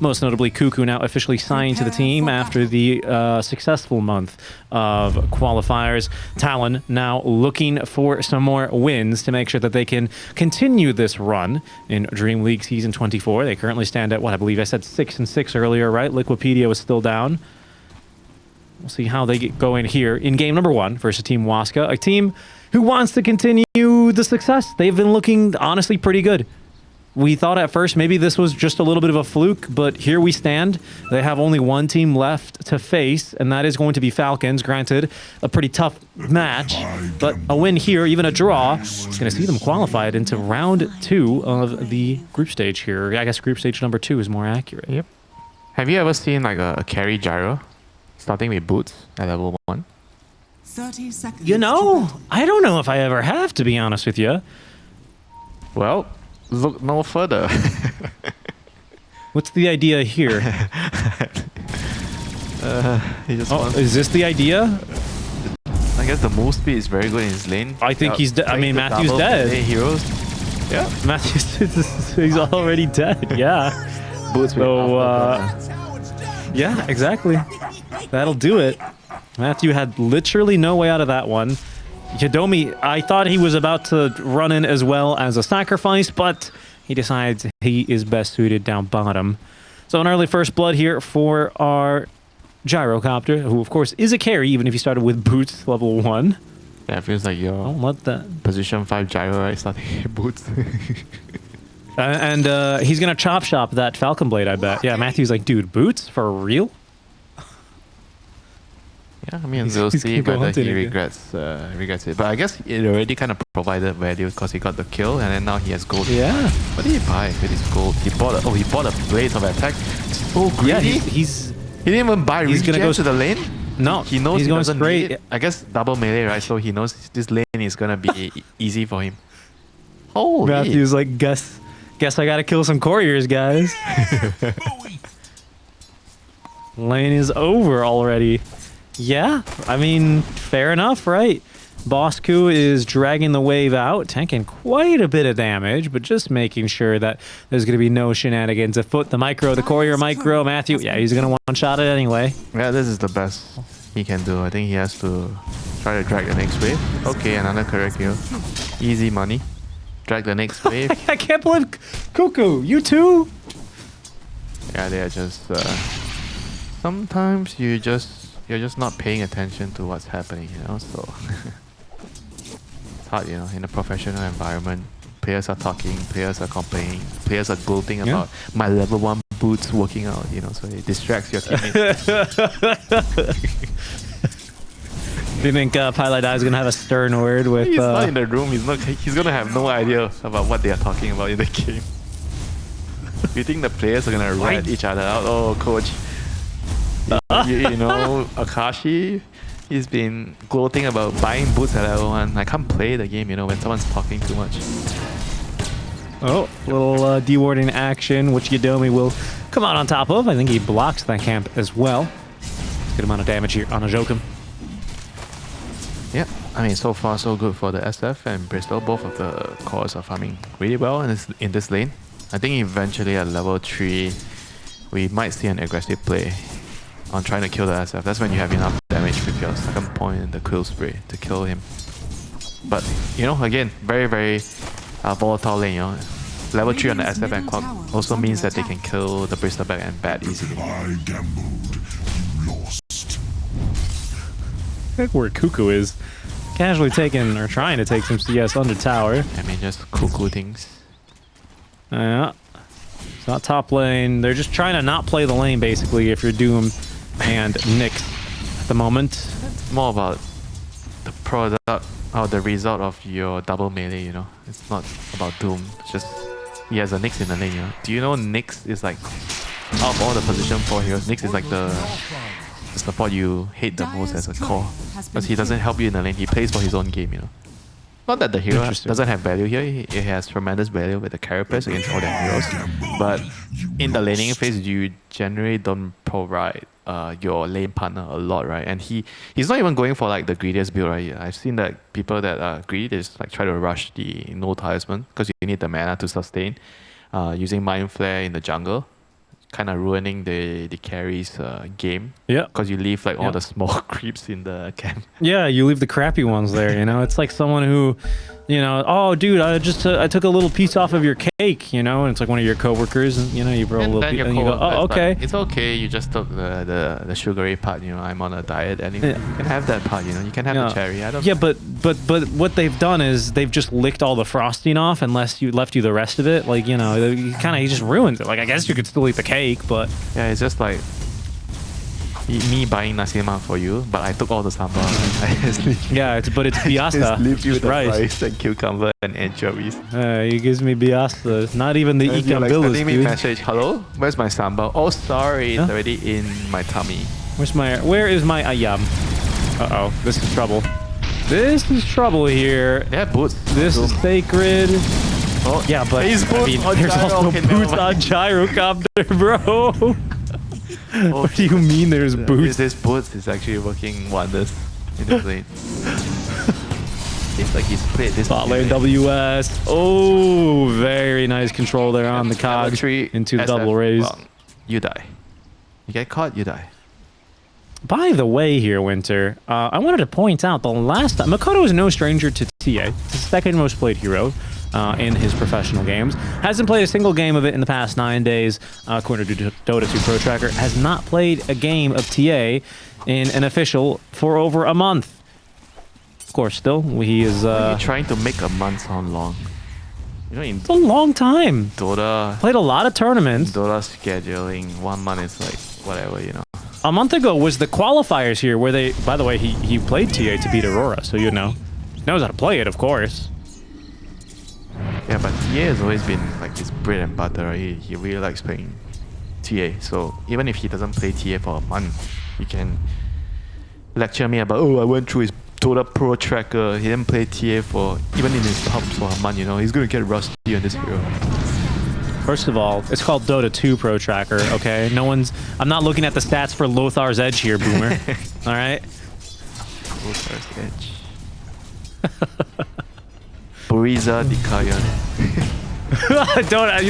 Most notably, Cuckoo now officially signed to the team after the successful month of qualifiers. Talon now looking for some more wins to make sure that they can continue this run in Dream League Season 24. They currently stand at, what I believe I said 6-6 earlier, right? Liquipedia was still down. We'll see how they get going here in game number 1 versus Team Waska, a team who wants to continue the success. They've been looking, honestly, pretty good. We thought at first maybe this was just a little bit of a fluke, but here we stand. They have only one team left to face, and that is going to be Falcons. Granted, a pretty tough match, but a win here, even a draw, is going to see them qualified into round 2 of the group stage here. I guess group stage number 2 is more accurate. Yep. Have you ever seen like a carry gyro starting with boots at level 1? 30 seconds. You know, I don't know if I ever have, to be honest with you. Well, look no further. What's the idea here? He just is this the idea? I guess the move speed is very good in his lane. I think he's dead. I mean, Matthew's dead. Heroes. Yeah. Matthew's he's already dead. Yeah. Boots with yeah, exactly. That'll do it. Matthew had literally no way out of that one. Yadomi, I thought he was about to run in as well as a sacrifice, but he decides he is best suited down bottom. So an early first blood here for our Gyrocopter, who of course is a carry, even if he started with boots level 1. Yeah, it feels like your let that position 5 gyro, right? Starting with boots. and he's going to chop shop that Falcon Blade, I bet. Yeah, Matthew's like, dude, boots? For real? Yeah, I mean, we'll see whether he regrets it. But I guess it already kind of provided value because he got the kill, and then now he has gold. Yeah. What did he buy with his gold? He bought a Blaze of Attack. So greedy. Yeah, he didn't even buy he's gonna go to the lane. No, he knows he's he going doesn't straight. need it. I guess double melee, right? So he knows this lane is gonna be easy for him. Oh, Matthew's like, guess I gotta kill some couriers, guys. Lane is over already. Yeah, I mean, fair enough, right? Bosku is dragging the wave out, tanking quite a bit of damage, but just making sure that there's going to be no shenanigans afoot. The courier micro, Matthew, yeah, he's going to one-shot it anyway. Yeah, this is the best he can do. I think he has to try to drag the next wave. Okay, another correct kill. Easy money. Drag the next wave. I can't believe Cuckoo, you too? Yeah, they are just... sometimes you're just not paying attention to what's happening, you know, so... It's hard, you know, in a professional environment. Players are talking, players are complaining, players are gloating about my level 1 boots working out, you know, so it distracts your teammates. Do you think Pilot is going to have a stern word with... He's not in the room, he's going to have no idea about what they are talking about in the game. You think the players are going to rat each other out? Oh, coach. You know, Akashi, he's been gloating about buying boots at level 1. I can't play the game, you know, when someone's talking too much. Oh, little dewarding action, which Yadomi will come out on top of. I think he blocks that camp as well. Good amount of damage here on Ajokum. Yeah, I mean, so far so good for the SF and Bristol. Both of the cores are farming really well in this lane. I think eventually at level 3, we might see an aggressive play on trying to kill the SF. That's when you have enough damage with your second point in the quill spray to kill him. But, you know, again, very, very volatile lane, you know. Level 3 on the SF and Quack also means that they can kill the Bristleback and Bat easily. I gambled, you lost. Look where Cuckoo is. Casually taking, or trying to take some CS under tower. I mean, just cuckoo things. Yeah. It's not top lane. They're just trying to not play the lane, basically, if you're Doom and Nick at the moment. It's more about the product or the result of your double melee, you know. It's not about Doom. It's just he has a Nyx in the lane, you know. Do you know Nyx is like, out of all the position 4 heroes, Nyx is like the support you hate the most as a core. Because he doesn't help you in the lane, he plays for his own game, you know. Not that the hero doesn't have value here, it has tremendous value with the carapace against all the heroes. But in the laning phase, you generally don't provide your lane partner a lot, right? And he's not even going for like the greediest build, right? I've seen that people that are greedy, they just like try to rush the no talisman because you need the mana to sustain. Using Mind Flare in the jungle, kind of ruining the carries game. Yeah. Because you leave like all Yeah. the small creeps in the camp. Yeah, you leave the crappy ones there, you know? It's like someone who, you know, oh, dude, I took a little piece off of your cake, you know? And it's like one of your coworkers, and, you know, you brought a And little then piece, your and you go, coworker oh, is okay. like, it's okay, you just took the sugary part, you know, I'm on a diet anyway. Yeah. You can have that part, you know, you can have the cherry. I don't Yeah, but what they've done is they've just licked all the frosting off and left you the rest of it. Like, you know, you just ruins it. Like, I guess you could still eat the cake, but Yeah, it's just like me buying nasi lemak for you, but I took all the sambal. I just leave, yeah, it's biasa. just leave you Just the rice. rice and cucumber and anchovies. He gives me biasa. Not even the And you're ikan like bilis, sending me dude. message, hello, where's my sambal? Oh, sorry, it's Huh? already in my tummy. Where is my ayam? Uh-oh, this is trouble. This is trouble here. They have boots. This is sacred. Oh, Yeah, but He's I boots mean, on there's gyro. also Okay, never boots on mind. gyrocopter, bro. What do you mean there's boots? This boots is actually working wonders in the plane. It's like he's played this. Bot lane WS. Oh, very nice control there on the Level cogs 3 into the SF. double raise. Well, you die. You get caught, you die. By the way here, Winter, I wanted to point out the last time... Makoto is no stranger to TA. It's the second most played hero in his professional games. Hasn't played a single game of it in the past 9 days, according to Dota2 Pro Tracker. Has not played a game of TA in an official for over a month. Of course, still, he is... You're trying to make a month sound long. You know, in it's a long time. Dota Played a lot of tournaments. scheduling, 1 month is like whatever, you know. A month ago was the qualifiers here where they... By the way, he played TA to beat Aurora, so you know. Knows how to play it, of course. Yeah, but TA has always been like his bread and butter. Right? He really likes playing TA. So even if he doesn't play TA for a month, he can lecture me about, oh, I went through his Dota Pro Tracker. He didn't play TA for, even in his pubs for a month, you know. He's gonna get rusty on this hero. First of all, it's called Dota2 Pro Tracker, okay? I'm not looking at the stats for Lothar's Edge here, Boomer. All right? Lothar's Edge. Buriza Dikayan.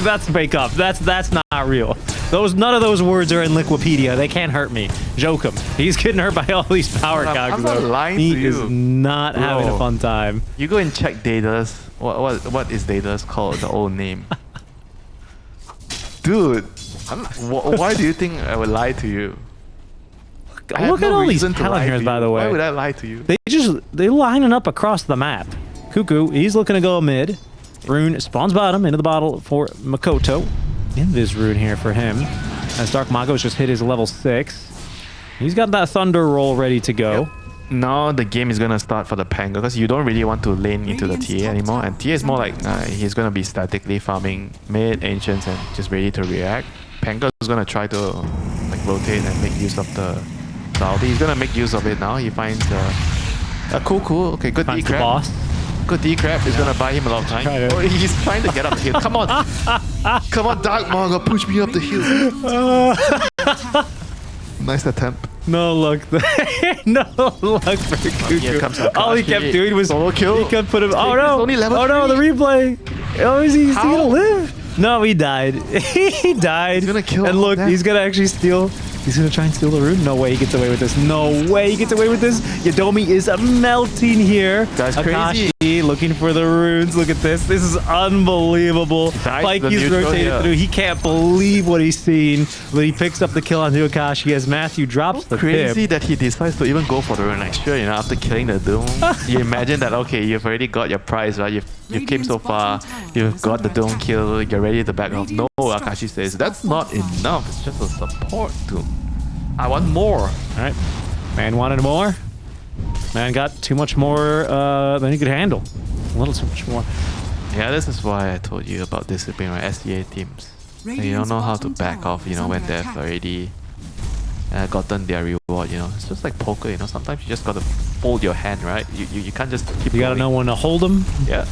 That's fake up. That's not real. None of those words are in Liquipedia. They can't hurt me. Joke him. He's getting hurt by all these power cogs. I'm not though. lying He to you. is not having a Bro. fun time. You go and check Data's. What is Data's called? The old name. Dude, why do you think I would lie to you? I have Look at no all these reason to talent lie heroes, to by you. the way. Why would I lie to you? They lining up across the map. Cuckoo, he's looking to go mid. Rune spawns bottom into the bottle for Makoto. Invis rune here for him. As Dark Mago's just hit his level 6. He's got that Thunder roll ready to go. Yep. Now the game is gonna start for the Panga because you don't really want to lane into the TA anymore, and TA is more like he's gonna be statically farming mid ancients and just ready to react. Panga is gonna try to like rotate and make use of the ulti. He's gonna make use of it now. He finds cool. Okay, good Finds the D-crab. boss. Good D-crab is gonna buy him a lot of time. Try to- Oh, he's trying to get up the hill. Come on, come on, Dark Manga, push me up the hill. Nice attempt. No luck there. No luck for Cuckoo. Here comes Akashi. All he kept doing was Solo kill. He kept putting him. Oh It's no! only level Oh no! The 3. replay. Oh, is he How? gonna live? No, he died. He died. He's gonna kill And all look, that. he's gonna actually steal. He's gonna try and steal the rune. No way he gets away with this. No way he gets away with this. Yadomi is melting here. That's crazy. Akashi looking for the runes. Look at this. This is unbelievable. Dies Like the he's neutral rotated here. through. He can't believe what he's seen. But he picks up the kill onto Akashi as Matthew drops the Crazy pip. that he decides to even go for the rune extra, you know, after killing the Doom. You imagine that, okay, you've already got your prize, right? You came so far, you've got the Doom kill, you're ready to back off. No, Akashi says, that's not enough, it's just a support Doom. I want more. All right. Man wanted more. Man got too much more than he could handle. A little too much more. Yeah, this is why I told you about discipline, right? SEA teams. You don't know how to back off, you know, when they've already gotten their reward, you know. It's just like poker, you know. Sometimes you just gotta fold your hand, right? You can't just keep You gotta going. know when to hold them. Yeah.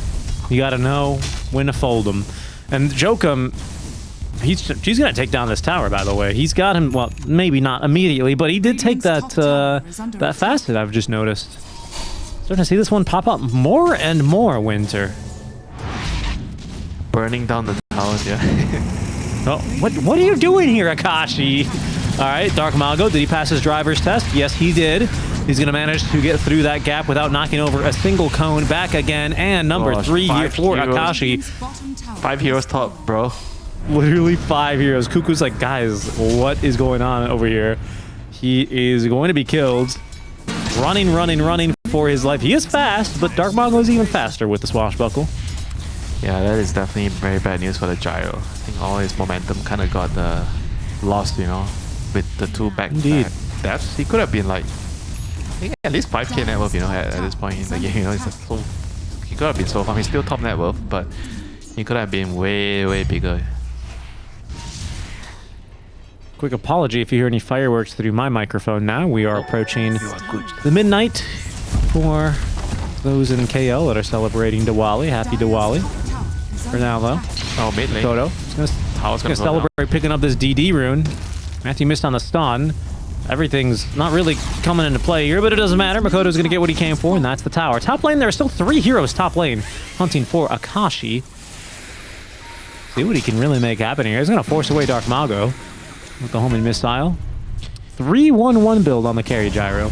You gotta know when to fold them. And Jokum, he's gonna take down this tower, by the way. He's got him, well, maybe not immediately, but he did take that that facet I've just noticed. Starting to see this one pop up more and more, Winter. Burning down the towers, yeah. Oh, what are you doing here, Akashi? All right, Dark Mago, did he pass his driver's test? Yes, he did. He's going to manage to get through that gap without knocking over a single cone. Back again, and number 3 here for Akashi. 5 heroes top, bro. Literally 5 heroes. Cuckoo's like, guys, what is going on over here? He is going to be killed. Running for his life. He is fast, but Dark Mago is even faster with the swashbuckle. Yeah, that is definitely very bad news for the gyro. I think all his momentum kind of got lost, you know, with the 2 back deaths. He could have been like, I think at least 5k net worth, you know, at this point in the game. You know, he could have been so far. He's still top net worth, but he could have been way bigger. Quick apology if you hear any fireworks through my microphone now. We are approaching the midnight for those in KL that are celebrating Diwali. Happy Diwali. For now, though. Oh, mid lane. Toto is going to celebrate picking up this DD rune. Matthew missed on the stun. Everything's not really coming into play here, but it doesn't matter. Makoto's going to get what he came for, and that's the tower. Top lane, there are still 3 heroes top lane hunting for Akashi. See what he can really make happen here. He's going to force away Dark Mago with the homing missile. 3-1-1 build on the carry gyro.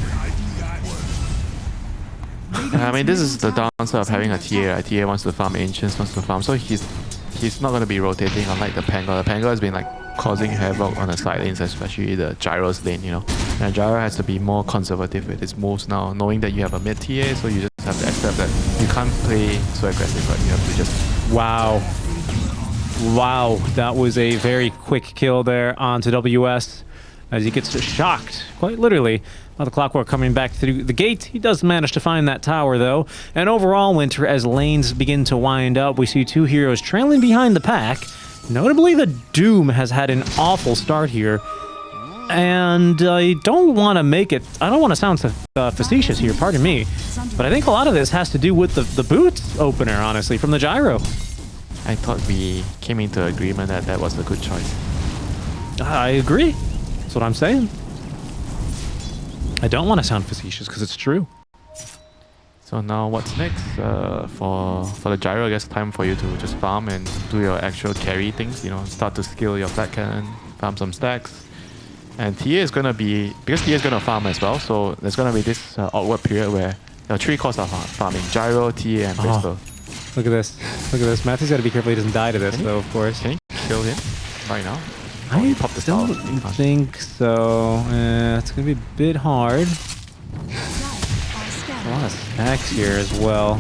I mean, this is the downside of having a TA. A TA wants to farm ancients, wants to farm, so he's not going to be rotating unlike the Pango. The Pango has been like causing havoc on the side lanes, especially the gyro's lane, you know. And gyro has to be more conservative with his moves now, knowing that you have a mid TA, so you just have to accept that you can't play so aggressive, right? You have to just... Wow, that was a very quick kill there onto WS as he gets shocked, quite literally, by the Clockwork coming back through the gate. He does manage to find that tower, though. And overall, Winter, as lanes begin to wind up, we see 2 heroes trailing behind the pack. Notably, the Doom has had an awful start here. And I don't want to make it... I don't want to sound facetious here, pardon me. But I think a lot of this has to do with the boots opener, honestly, from the gyro. I thought we came into agreement that that was a good choice. I agree. That's what I'm saying. I don't want to sound facetious because it's true. So now what's next? For the gyro, I guess time for you to just farm and do your actual carry things, you know, start to skill your flat cannon, farm some stacks. And TA is going to be, because TA is going to farm as well, so there's going to be this awkward period where there are 3 cores of farming: gyro, TA, and Bristol. Look at this. Look at this. Matthew's got to be careful he doesn't die to this, though, of course. Can you kill him right now? I don't think so. It's going to be a bit hard. A lot of stacks here as well.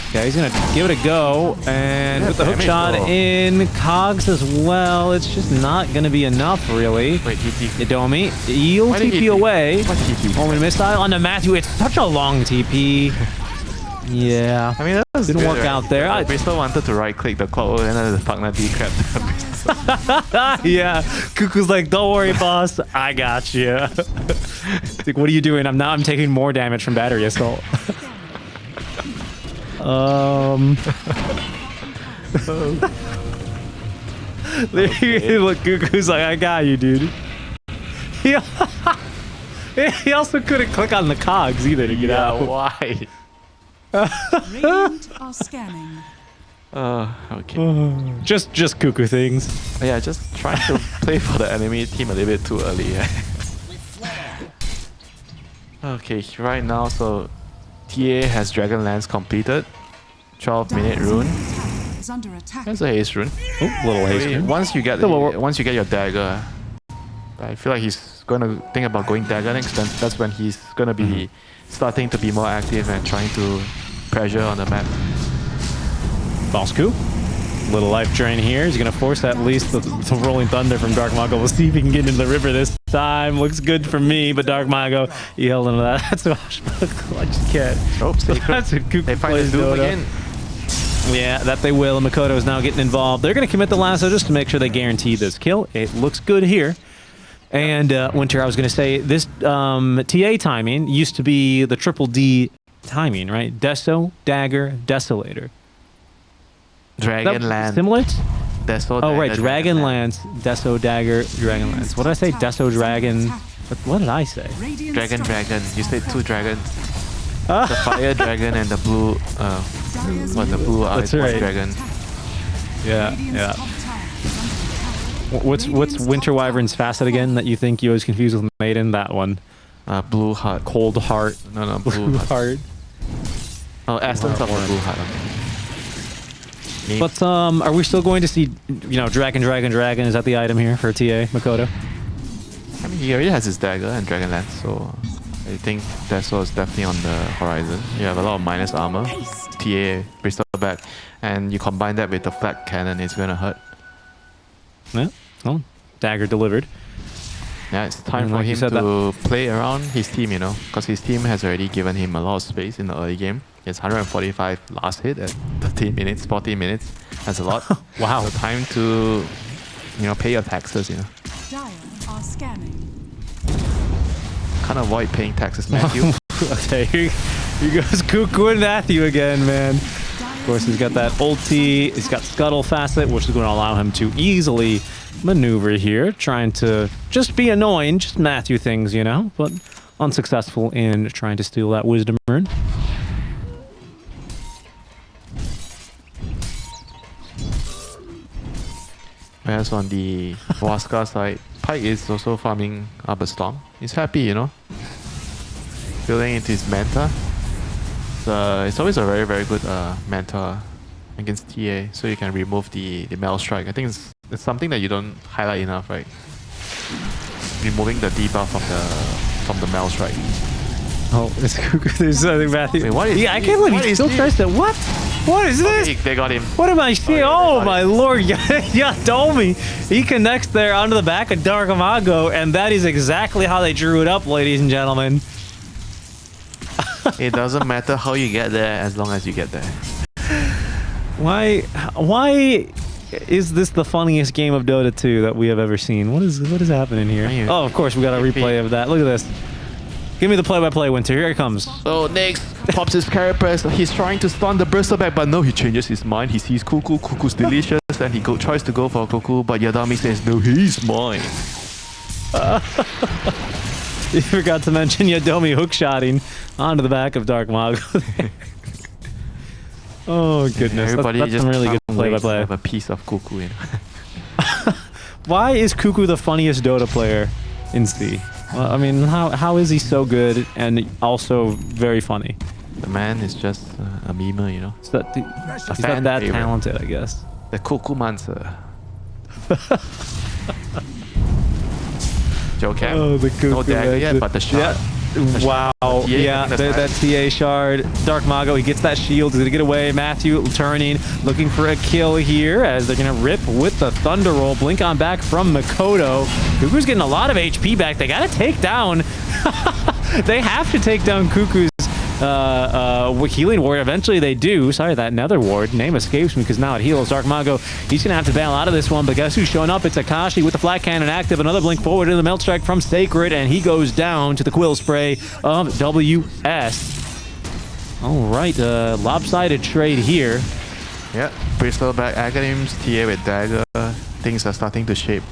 Okay, he's going to give it a go. And with the hook shot in Cogs as well, it's just not going to be enough, really. Wait, TP. Idomi, you'll TP away. Only missile onto Matthew. It's such a long TP. Yeah. I mean, that was didn't good, work out there. Bristol wanted to right-click the clock, and then the partner decapped the Bristol. Yeah. Cuckoo's like, don't worry, boss. I got you. It's like, what are you doing? I'm taking more damage from battery assault. Look, Cuckoo's like, I got you, dude. He also couldn't click on the cogs either to get out. Why? Radiant are scanning. Okay. Just cuckoo things. Yeah, just trying to play for the enemy team a little bit too early. Okay, right now, so TA has Dragonlance completed. 12-minute rune. Is under attack. That's a haste rune. Oh, little haste rune. Once you get your dagger, I feel like he's gonna think about going dagger next. Then that's when he's gonna be starting to be more active and trying to pressure on the map. Boss coup. Little life drain here. He's going to force at least the Rolling Thunder from Dark Mago. We'll see if he can get into the river this time. Looks good for me, but Dark Mago, he held into that. That's a I just can't. Oops, That's a they find the Doom again. Yeah, that they will. And Makoto is now getting involved. They're going to commit the lasso just to make sure they guarantee this kill. It looks good here. And Winter, I was going to say, this TA timing used to be the triple D timing, right? Deso, Dagger, Desolator. Dragonlance. Similar? Deso, oh, right. Dragonlance. Deso, Dagger, Dragonlance. What did I say? Deso, Dragon. What did I say? Dragon. You said 2 dragons. The fire dragon and the blue, the blue eyes right. dragon. Yeah. What's Winter Wyvern's facet again that you think you always confuse with Maiden? That one. Blue heart. Cold heart. No, blue heart. Oh, essence of the blue heart. Okay. But are we still going to see, Dragon? Is that the item here for TA Makoto? I mean, he already has his dagger and Dragonlance, so I think that's what's definitely on the horizon. You have a lot of minus armor, TA, Bristleback, and you combine that with the flat cannon, it's gonna hurt. Yeah. Oh, dagger delivered. Yeah, it's time for like him to play around his team, because his team has already given him a lot of space in the early game. He has 145 last hit at 13 minutes, 14 minutes. That's a lot. Wow. So time to, pay your taxes, Dire are scanning. Can't avoid paying taxes, Matthew. Okay, here goes Cuckoo and Matthew again, man. Of course, he's got that ulti. He's got Scuttle Facet, which is going to allow him to easily maneuver here, trying to just be annoying, just Matthew things, but unsuccessful in trying to steal that Wisdom Rune. Whereas on the Waska side, Pike is also farming up a storm. He's happy, building into his Manta. It's always a very, very good Manta against TA, so you can remove the Mel Strike. I think it's something that you don't highlight enough, right? Removing the debuff from the Mel Strike. Oh, it's Cuckoo. There's something Matthew. Wait, what is I can't believe he still tries to. What? What is this? They got him. What am I seeing? Oh my lord, Yadomi. He connects there onto the back of Dark Imago, and that is exactly how they drew it up, ladies and gentlemen. It doesn't matter how you get there as long as you get there. Why is this the funniest game of Dota 2 that we have ever seen? What is happening here? Oh, of course, we got a replay of that. Look at this. Give me the play-by-play, Winter. Here it comes. So next, pops his Carapace. He's trying to stun the Bristleback, but no, he changes his mind. He sees Cuckoo. Cuckoo's delicious, and he tries to go for Cuckoo, but Yadami says, no, he's mine. You forgot to mention Yadomi hookshotting onto the back of Dark Mago. Oh, goodness. Everybody that's just some really good play-by-play. have a piece of Cuckoo in. Why is Cuckoo the funniest Dota player in C? Well, I mean, how is he so good and also very funny? The man is just a memer, He's not that talented, I guess. The Cuckoo Mancer. Joe Cam. Oh, the Cuckoo. No dagger yet, but the shot. Yeah. Wow. Yeah, that TA shard. Dark Mago, he gets that shield. He's going to get away. Matthew turning, looking for a kill here as they're going to rip with the Thunder Roll. Blink on back from Makoto. Cuckoo's getting a lot of HP back. They got to take down. They have to take down Cuckoo's healing ward. Eventually they do. Sorry, that nether ward name escapes me because now it heals. Dark Mago, he's gonna have to bail out of this one, but guess who's showing up? It's Akashi with the flat cannon active. Another blink forward into the melt strike from Sacred, and he goes down to the quill spray of WS. All right, lopsided trade here. Yeah, Bristleback Academy's TA with dagger. Things are starting to shape,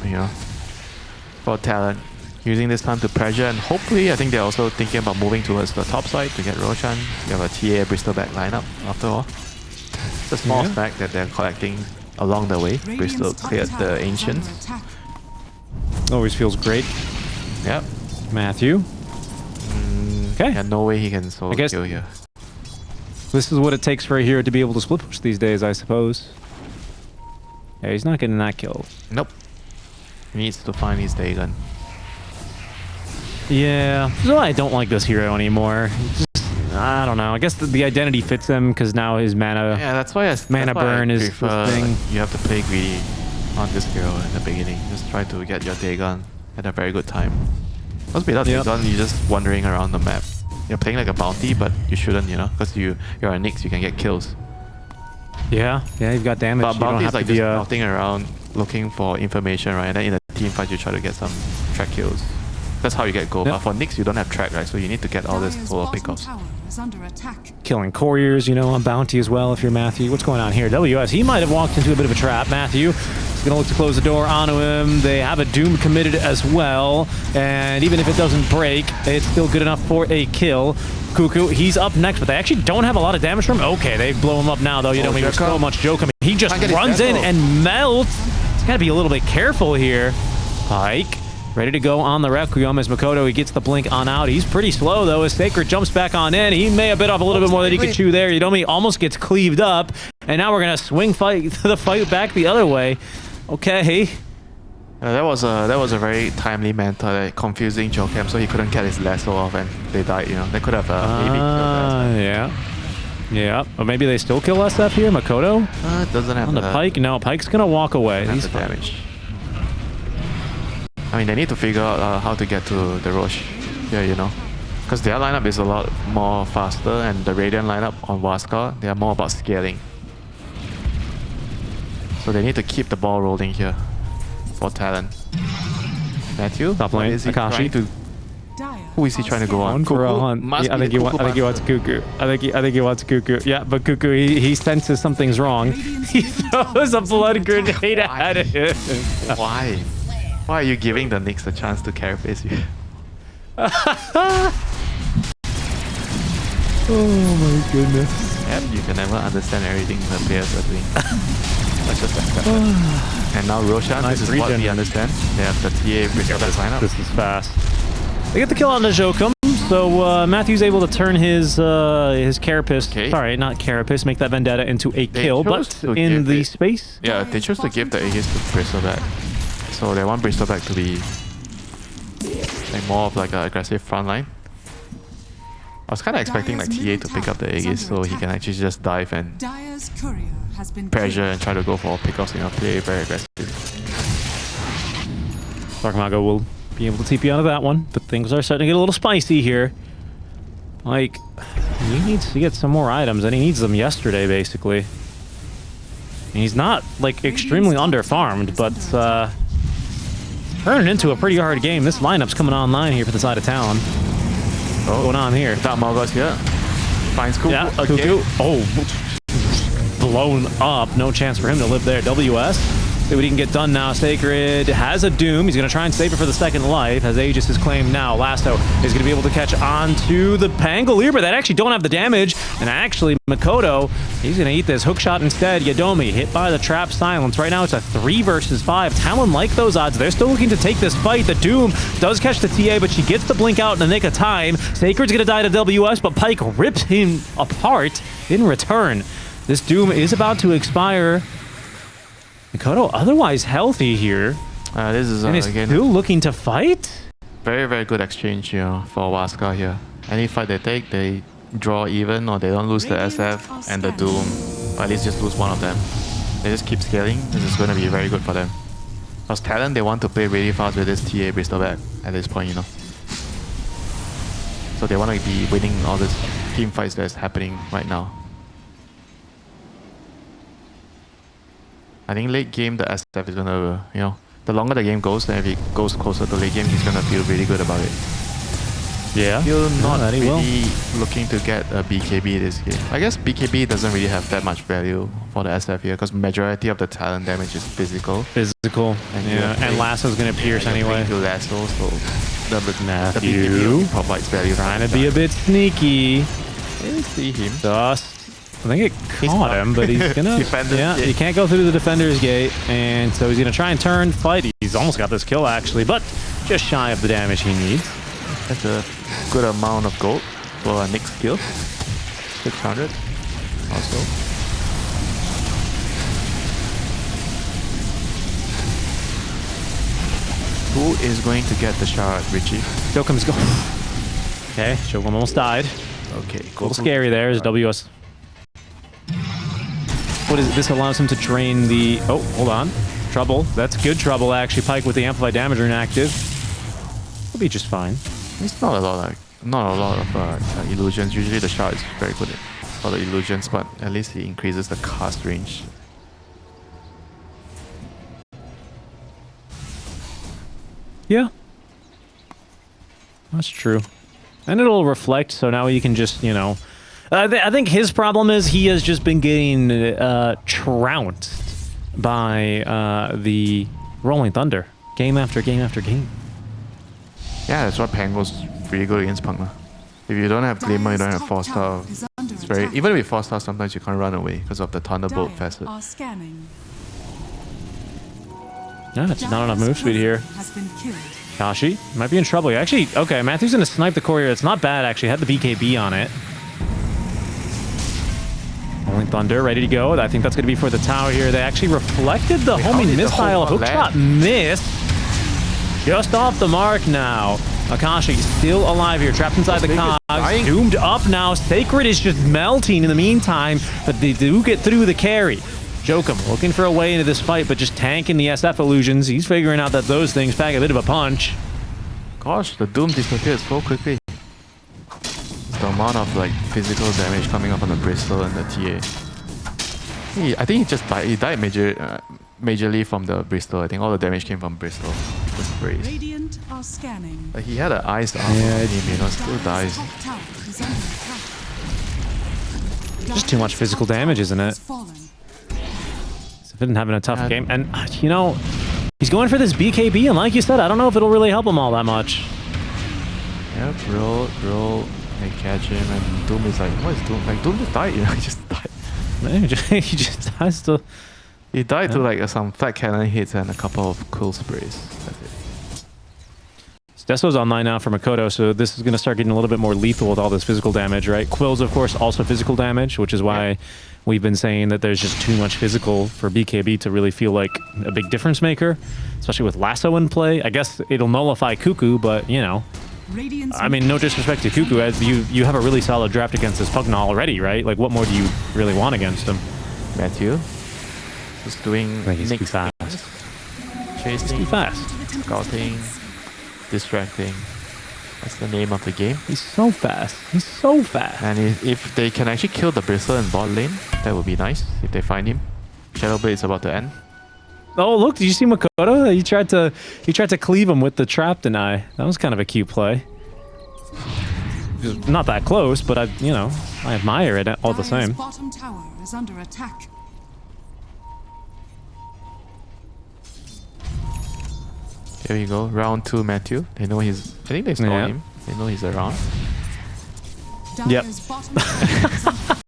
for Talon. Using this time to pressure, and hopefully I think they're also thinking about moving towards the top side to get Roshan. You have a TA Bristleback lineup after all. It's a small stack that they're collecting along the way. Bristol cleared the Ancients. Always feels great. Yep. Matthew. Okay. Yeah, no way he can solo kill here. This is what it takes for a hero to be able to split push these days, I suppose. Yeah, he's not getting that kill. Nope. He needs to find his day gun. Yeah, so I don't like this hero anymore. I don't know. I guess the identity fits him because now his mana. Yeah, that's why mana burn is the thing. You have to play greedy on this hero in the beginning. Just try to get your Dagon at a very good time. Because without Dagon, you're just wandering around the map. You're playing like a bounty, but you shouldn't, because you're a Nyx, you can get kills. Yeah, you've got damage. But bounty is like just bouncing around looking for information, right? And then in a team fight, you try to get some track kills. That's how you get gold. But for Nyx, you don't have track, right? So you need to get all this solo pickoffs. Killing couriers, on bounty as well if you're Matthew. What's going on here? WS, he might have walked into a bit of a trap. Matthew is going to look to close the door onto him. They have a Doom committed as well. And even if it doesn't break, it's still good enough for a kill. Cuckoo, he's up next, but they actually don't have a lot of damage from him. Okay, they blow him up now, though. There's so much joke. He just runs in and melts. Gotta be a little bit careful here. Pike, ready to go on the Requiem as Makoto, he gets the blink on out. He's pretty slow, though, as Sacred jumps back on in. He may have bit off a little bit more than he could chew there. Yodomi almost gets cleaved up, and now we're gonna swing the fight back the other way. Okay. That was a very timely mentor, like, confusing Jokem, so he couldn't get his lasso off and they died, you know. They could have maybe killed the SF. Yeah. Or maybe they still kill SF here, Makoto? It doesn't have on the Pike? No, Pike's gonna walk away. He's the damage. I mean, they need to figure out how to get to the Roche here, you know. Because their lineup is a lot more faster, and the Radiant lineup on Waska, they are more about scaling. So they need to keep the ball rolling here for Talon. Matthew? Top lane, Is he Akashi. trying to... Who is he trying to go on? For a hunt. Yeah, I think he wants Cuckoo. I think he wants Cuckoo. Yeah, but Cuckoo, he senses something's wrong. He throws a blood grenade at him. Why? Why are you giving the Knicks a chance to carapace you? Oh my goodness. Yep, you can never understand everything the players are doing. Let's just accept that. And now Roshan, Nice this is what regen. we understand. They have the TA Bristol lineup. This is fast. They get the kill on the Jokum, so Matthew's able to turn his Carapace, sorry, not Carapace, make that Vendetta into a kill, but chose to in give the it- space. Yeah, they chose to give the Aegis to Bristleback. So they want Bristleback to be like more of like an aggressive front line. I was kind of expecting like TA to pick up the Aegis so he can actually just dive and Dire's courier has been pressure and try to go for pickoffs, you know, play very aggressive. Darkmago will be able to TP out of that one, but things are starting to get a little spicy here. Like, he needs to get some more items, and he needs them yesterday, basically. And he's not, like, extremely under-farmed, but, turning into a pretty hard game. This lineup's coming online here for the side of Talon. What's going on here? Dark Malgus here. Finds Cuckoo Yeah, again. Cuckoo. Oh, blown up. No chance for him to live there. WS. See what he can get done now. Sacred has a Doom. He's going to try and save it for the second life. As Aegis is claimed now. Lasso is going to be able to catch on to the Pangolier, but that actually don't have the damage. And actually, Makoto, he's going to eat this hook shot instead. Yodomi hit by the trap silence. Right now, it's a 3 versus 5. Talon like those odds. They're still looking to take this fight. The Doom does catch the TA, but she gets the blink out in the nick of time. Sacred's going to die to WS, but Pike rips him apart in return. This Doom is about to expire. Makoto otherwise healthy here. This is And is again still looking to fight? very, very good exchange here for Waska here. Any fight they take, they draw even or they don't lose the SF and the Doom. Or at least just lose one of them. They just keep scaling. This is going to be very good for them. Because Talon, they want to play really fast with this TA Bristleback at this point, you know. So they want to be winning all this team fights that's happening right now. I think late game, the SF is going to, you know, the longer the game goes, and if it goes closer to late game, he's going to feel really good about it. Yeah. Still not that he will. really looking to get a BKB this game. I guess BKB doesn't really have that much value for the SF here because majority of the Talon damage is physical. Physical. And Yeah. you're And Lasso's going to pierce anyway. To Lasso, so the BKB Matthew only provides value. trying to be a bit sneaky. See him. Dust. I think it caught him, but he's gonna. Defender's Yeah, gate. he can't go through the defender's gate, and so he's gonna try and turn, fight. He's almost got this kill actually, but just shy of the damage he needs. That's a good amount of gold for a Nick's kill. 600 also. Who is going to get the shard, Richie? Jokum's go. Okay, Jokum almost died. Okay, A little scary there is WS. What is it? This allows him to drain the... Oh, hold on. Trouble. That's good trouble, actually. Pike with the amplified damage inactive. He'll be just fine. It's not a lot of illusions. Usually the shard is very good for the illusions, but at least he increases the cast range. Yeah. That's true. And it'll reflect, so now you can just, you know... I think his problem is he has just been getting trounced by the Rolling Thunder. Game after game after game. Yeah, that's why Pango's really good against Punk. If you don't have Glimmer, you don't have 4-star. It's very... Even with 4-star, sometimes you can't run away because of the Thunderbolt facet. Are scanning. Yeah, it's not enough move speed here. Has been killed. Kashi might be in trouble. Actually, okay, Matthew's going to snipe the core here. It's not bad, actually. Had the BKB on it. Rolling Thunder, ready to go. I think that's going to be for the tower here. They actually reflected the homing missile. Hookshot missed. Just off the mark now. Akashi still alive here, trapped inside the cogs. Doomed up now. Sacred is just melting in the meantime, but they do get through the carry. Jokum looking for a way into this fight, but just tanking the SF illusions. He's figuring out that those things pack a bit of a punch. Gosh, the Doom disappeared so quickly. The amount of like physical damage coming up on the Bristol and the TA. I think he just died. He died majorly from the Bristol. I think all the damage came from Bristol. The sprays. Radiant are scanning. Like he had an ice armor on him, you know, still dies. Top tower is under attack. Just too much physical damage, isn't it? Has fallen. Been having a tough game, and you know, he's going for this BKB, and like you said, I don't know if it'll really help him all that much. Yep, roll, they catch him, and Doom is like, what is Doom? Like, Doom just died, you know, he just died. He just has to... He died to like some flat cannon hits and a couple of cool sprays. That's it. Desso's online now for Makoto, so this is going to start getting a little bit more lethal with all this physical damage, right? Quill's, of course, also physical damage, which is why we've been saying that there's just too much physical for BKB to really feel like a big difference maker, especially with Lasso in play. I guess it'll nullify Cuckoo, but, you know, I mean, no disrespect to Cuckoo, as you have a really solid draft against this Pugna already, right? Like, what more do you really want against him? Matthew just doing I think he's too fast. Chasing, He's too fast. scouting, distracting. That's the name of the game. He's so fast. He's so fast. And if they can actually kill the Bristol in bot lane, that would be nice if they find him. Shadowblade is about to end. Oh, look, did you see Makoto? He tried to cleave him with the trap deny. That was kind of a cute play. Not that close, but I admire it all the Dire's same. bottom tower is under attack. Here you go, round 2 Matthew. They know he's... I think they saw him. They know he's around. Dire's bottom tower is under attack.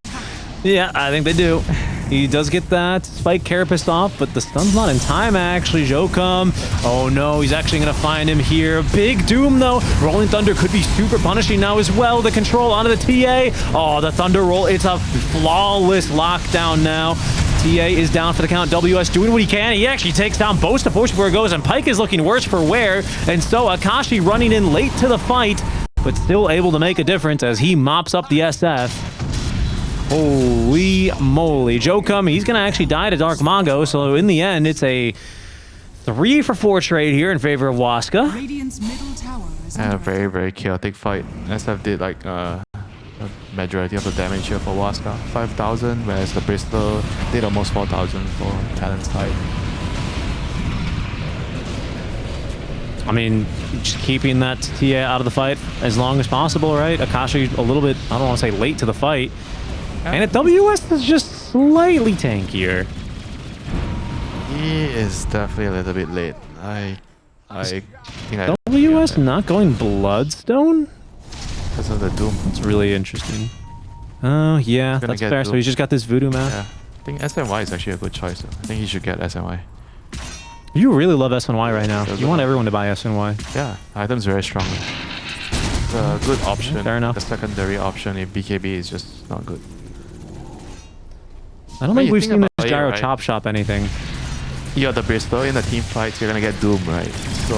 Yeah, I think they do. He does get that spike carapace off, but the stun's not in time, actually. Jokum. Oh, no. He's actually going to find him here. Big Doom, though. Rolling Thunder could be super punishing now as well. The control onto the TA. Oh, the Thunder roll. It's a flawless lockdown now. TA is down for the count. WS doing what he can. He actually takes down Boast to force where it goes, and Pyke is looking worse for wear. And so Akashi running in late to the fight, but still able to make a difference as he mops up the SF. Holy moly. Jokum, he's going to actually die to Dark Mongo, so in the end, it's a 3-for-4 trade here in favor of Waska. Radiant's middle tower is And under a very, very chaotic fight. SF did like a majority of the damage here for Waska. 5,000, whereas the Bristol did almost 4,000 for Talon's side. I mean, just keeping that TA out of the fight as long as possible, right? Akashi a little bit, I don't want to say late to the fight. And at WS is just slightly tankier. He is definitely a little bit late. I think WS not going Bloodstone? because of the Doom. It's really interesting. Oh, yeah, that's fair. So he's just got this Voodoo map. Yeah. I think SNY is actually a good choice. I think he should get SNY. You really love SNY right now. You want everyone to buy SNY. Yeah, item's very strong. It's a good option. Fair enough. The secondary option if BKB is just not good. I don't When think you we've think seen about this it, Gyro right? chop shop anything. You're the Bristol in the team fights, you're gonna get Doom, right? So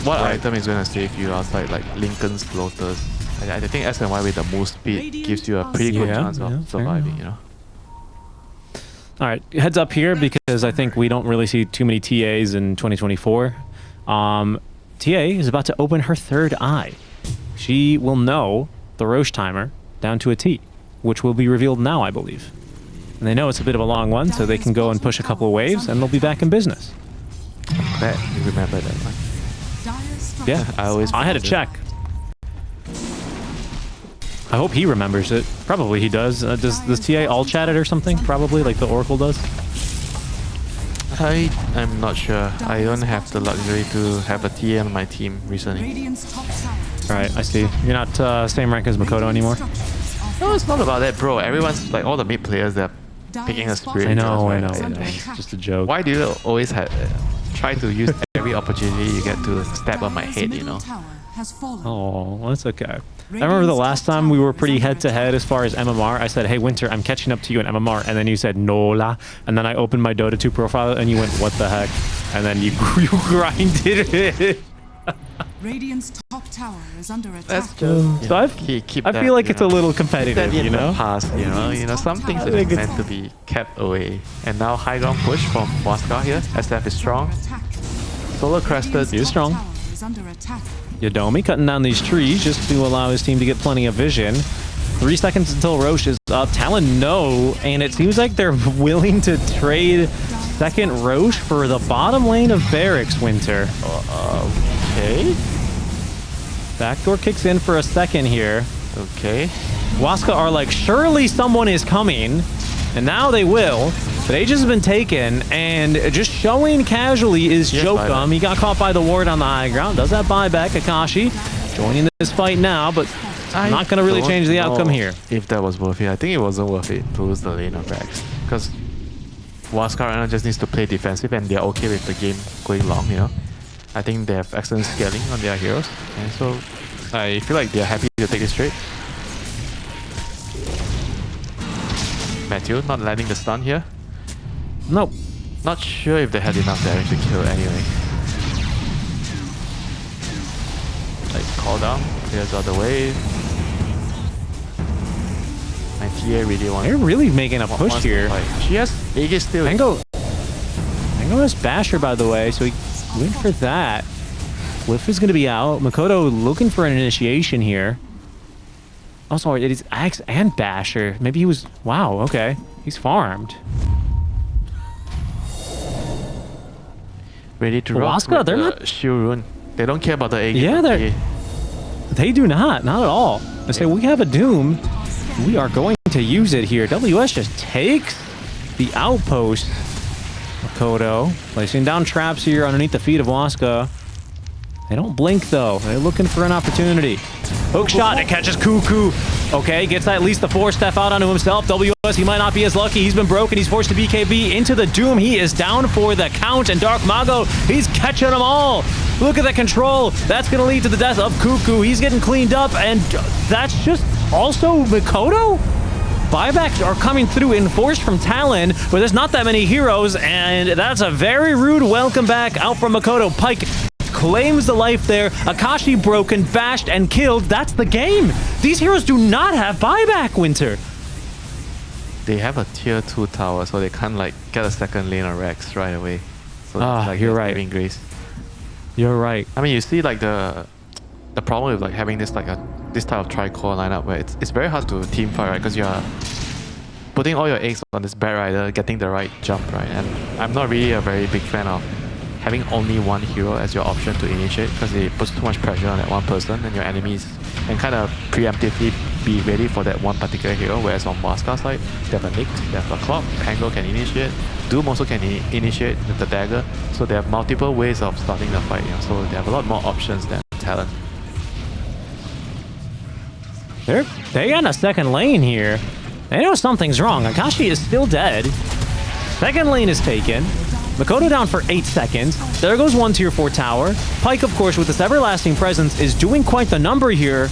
what Right. item is gonna save you outside like Lincoln's Lotus? I think SNY with the move speed gives you a pretty good chance of surviving, you know? All right, heads up here because I think we don't really see too many TAs in 2024. TA is about to open her third eye. She will know the Roche timer down to a T, which will be revealed now, I believe. And they know it's a bit of a long one, so they can go and push a couple of waves, and they'll be back in business. Bet you remember that one. Yeah, I had to check. I hope he remembers it. Probably he does. Does TA all chat it or something? Probably, like the Oracle does. I'm not sure. I don't have the luxury to have a TA on my team recently. Radiant's top tower. All right, I see. You're not same rank as Makoto anymore. No, it's not about that, bro. Everyone's like all the mid players, they're picking a spirit. I know. right? It's just a joke. Why do you always try to use every opportunity you get to stab on my Dire's head, you middle know. tower has fallen. Oh, that's okay. I remember the last time we were pretty head-to-head as far as MMR. I said, hey, Winter, I'm catching up to you in MMR. And then you said, no la. And then I opened my Dota2 profile and you went, what the heck? And then you grinded it. Radiant's top tower is under attack. That's just So I feel like it's a little competitive, you know? Past, you know, some things are think just it's- meant to be kept away. And now high ground push from Waska here. SF is strong. Solar crested. He is strong. Tower is under attack. Yadomi cutting down these trees just to allow his team to get plenty of vision. 3 seconds until Roche is up. Talon, no. And it seems like they're willing to trade second Roche for the bottom lane of Barracks, Winter. Okay. Backdoor kicks in for a second here. Okay. Waska are like, surely someone is coming. And now they will. But Aegis has been taken, and just showing casually is Yes, Jokum. buyback. He got caught by the ward on the high ground. Does that buyback. Akashi joining this fight now, but not going to really change the outcome here. If that was worth it, I think it wasn't worth it to lose the lane of Rex. Because Waska right now just needs to play defensive, and they're okay with the game going long, you know. I think they have excellent scaling on their heroes, and so I feel like they're happy to take this trade. Matthew not landing the stun here. Nope. Not sure if they had enough damage to kill anyway. Like call down, clears out the wave. And TA really wants. They're really making a push wants to here. fight. She has Aegis still. Mango has Basher, by the way, so he went for that. Cliff is going to be out. Makoto looking for an initiation here. Oh, sorry, it is Axe and Basher. Maybe he was... Wow, okay. He's farmed. Ready to Well, rock Waska, with they're the not- shield rune. They don't care about the Aegis. Yeah, of they're- TA. They do not at all. They say, we have a Doom. We are going to use it here. WS just takes the outpost. Makoto placing down traps here underneath the feet of Waska. They don't blink, though. They're looking for an opportunity. Hook shot, it catches Cuckoo. Okay, gets at least the 4-step out onto himself. WS, he might not be as lucky. He's been broken. He's forced to BKB into the Doom. He is down for the count, and Dark Mago, he's catching them all. Look at the control. That's going to lead to the death of Cuckoo. He's getting cleaned up, and that's just also Makoto? Buybacks are coming through enforced from Talon, where there's not that many heroes, and that's a very rude welcome back out from Makoto. Pike claims the life there. Akashi broken, bashed, and killed. That's the game. These heroes do not have buyback, Winter. They have a tier 2 tower, so they can't like get a second lane of Rex right away. So it's like you're their right. saving grace. You're right. I mean, you see like the problem with like having this like this type of tri-core lineup where it's very hard to team fight, right? Because you're putting all your eggs on this Bat Rider, getting the right jump, right? And I'm not really a very big fan of having only one hero as your option to initiate, because it puts too much pressure on that one person, and your enemies can kind of preemptively be ready for that one particular hero. Whereas on Waska's side, they have a Nick, they have a Clock, Pango can initiate, Doom also can initiate with the dagger, so they have multiple ways of starting the fight, you know, so they have a lot more options than Talon. They got a second lane here. They know something's wrong. Akashi is still dead. Second lane is taken. Makoto down for 8 seconds. There goes one tier 4 tower. Pike, of course, with this everlasting presence, is doing quite the number here.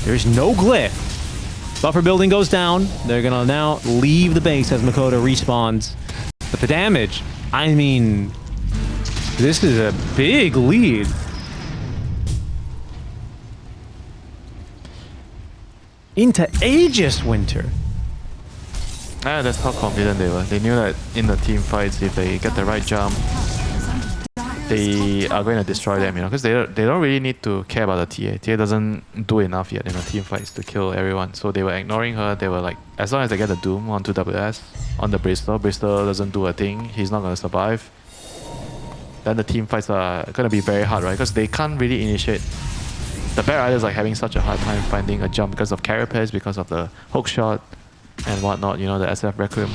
There's no glyph. Buffer building goes down. They're gonna now leave the base as Makoto respawns. But the damage, I mean, this is a big lead. Into Aegis, Winter. That's how confident they were. They knew that in the team fights, if they get the right jump, they are going to destroy them, you know, because they don't really need to care about the TA. TA doesn't do enough yet in the team fights to kill everyone. So they were ignoring her. They were like, as long as they get the Doom onto WS, on the Bristol doesn't do a thing. He's not going to survive. Then the team fights are going to be very hard, right? Because they can't really initiate. The Bat Rider is like having such a hard time finding a jump because of Carapace, because of the hook shot and whatnot, you know, the SF Requiem.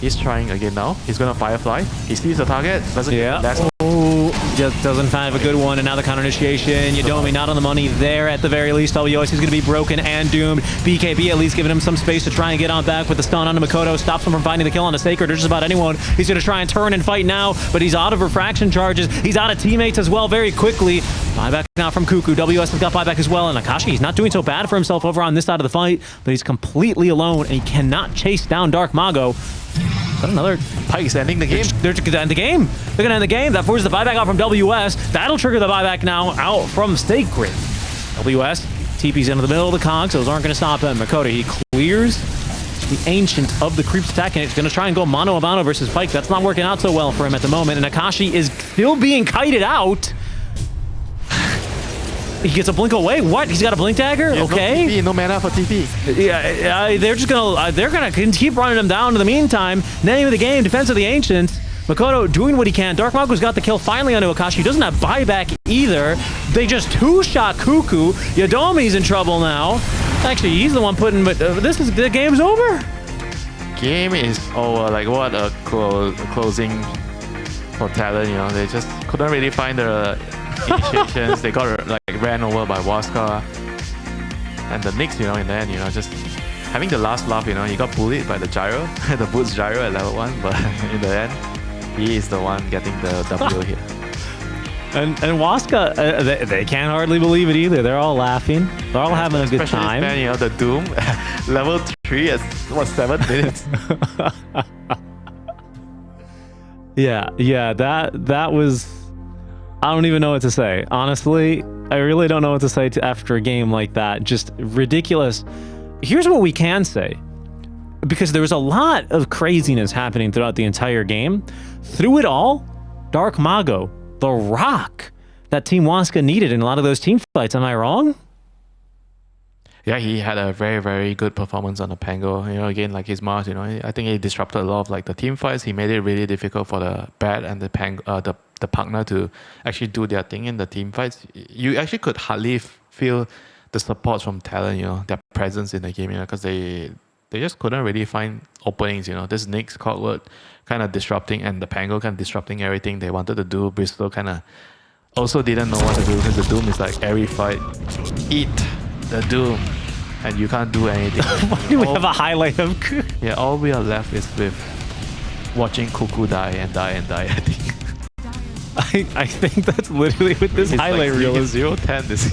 He's trying again now. He's gonna Firefly. He sees the target, doesn't get the last. Oh, just doesn't have a good one, and now the counter initiation. Yadomi not on the money there at the very least. WS is going to be broken and doomed. BKB at least giving him some space to try and get on back with the stun onto Makoto. Stops him from finding the kill on a Sacred or just about anyone. He's going to try and turn and fight now, but he's out of refraction charges. He's out of teammates as well very quickly. Buyback now from Cuckoo. WS has got buyback as well, and Akashi, he's not doing so bad for himself over on this side of the fight, but he's completely alone, and he cannot chase down Dark Mago. But another Pike's ending the game. They're going to end the game. They're going to end the game. That forces the buyback out from WS. That'll trigger the buyback now out from Sacred. WS TP's into the middle of the cogs. Those aren't going to stop him. Makoto, he clears the Ancient of the creeps attacking. It's going to try and go mano a mano versus Pike. That's not working out so well for him at the moment. And Akashi is still being kited out. He gets a blink away. What? He's got a blink dagger? Okay. No TP, no mana for TP. Yeah, they're just gonna keep running him down in the meantime. Name of the game, defense of the Ancients. Makoto doing what he can. Dark Mago's got the kill finally onto Akashi. He doesn't have buyback either. They just two-shot Cuckoo. Yadomi's in trouble now. Actually, he's the one putting, but the game's over. Game is over. Like, what a closing for Talon, you know. They just couldn't really find the initiations. They got like ran over by Waska. And the Nyx, you know, in the end, you know, just having the last laugh, you know, he got bullied by the gyro, the boots gyro at level 1, but in the end, he is the one getting the W here. And Waska, they can't hardly believe it either. They're all laughing. They're all having a good time. Man, you know, the Doom, level 3 at, what, 7 minutes? Yeah, that was... I don't even know what to say. Honestly, I really don't know what to say after a game like that. Just ridiculous. Here's what we can say. Because there was a lot of craziness happening throughout the entire game. Through it all, Dark Mago, the rock that Team Waska needed in a lot of those team fights. Am I wrong? Yeah, he had a very, very good performance on the Pango. You know, again, like his Mars, you know, I think he disrupted a lot of like the team fights. He made it really difficult for the Bat and the partner to actually do their thing in the team fights. You actually could hardly feel the support from Talon, you know, their presence in the game, you know, because they just couldn't really find openings, you know. This Nyx, Cogwood kind of disrupting, and the Pango kind of disrupting everything they wanted to do. Bristol kind of also didn't know what to do because the Doom is like every fight, eat the Doom, and you can't do anything. Why do we have a highlight of Yeah, all we are left is with watching Cuckoo die and die and die, I think. I think that's literally what this highlight like reel is. 0-10 this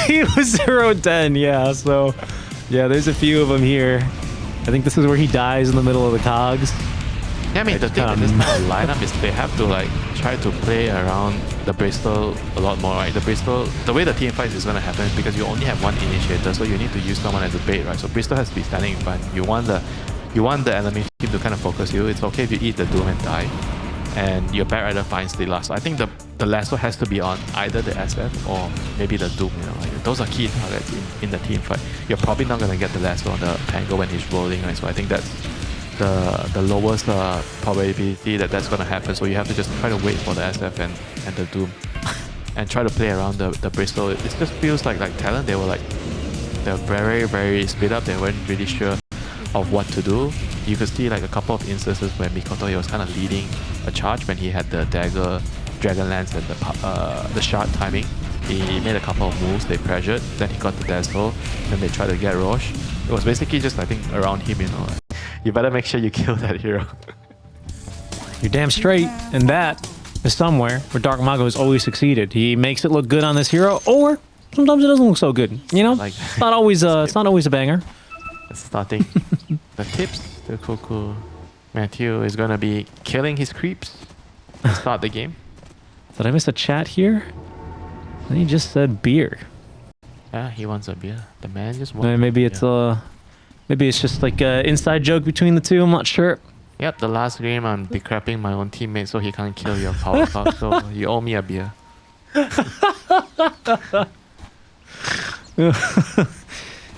He was 0-10, yeah. So, yeah, there's a few of them here. I think this is where he dies in the middle of the cogs. Yeah, I mean, the thing with this kind of lineup is they have to like try to play around the Bristol a lot more, right? The Bristol, the way the team fight is going to happen is because you only have one initiator, so you need to use someone as a bait, right? So Bristol has to be standing in front. You want the enemy team to kind of focus you. It's okay if you eat the Doom and die, and your Bat Rider finds the Lasso. I think the Lasso has to be on either the SF or maybe the Doom, you know, like those are key targets in the team fight. You're probably not going to get the Lasso on the Pango when he's rolling, right? So I think that's the lowest probability that's going to happen. So you have to just try to wait for the SF and the Doom and try to play around the Bristol. It just feels like Talon, they're very, very split up. They weren't really sure of what to do. You could see like a couple of instances where Mikoto, he was kind of leading a charge when he had the dagger, Dragonlance, and the shard timing. He made a couple of moves, they pressured, then he got the Dazzle, then they tried to get Roche. It was basically just, I think, around him, you know. You better make sure you kill that hero. You're damn straight, and that is somewhere where Dark Mago has always succeeded. He makes it look good on this hero, or sometimes it doesn't look so good. You know, like, it's not always a banger. Starting the tips to Cuckoo. Matthew is gonna be killing his creeps to start the game. Did I miss a chat here? And he just said beer. Yeah, he wants a beer. The man just wants. Maybe it's just like an inside joke between the two. I'm not sure. Yep, the last game I'm decrapping my own teammate so he can't kill your power card. So you owe me a beer.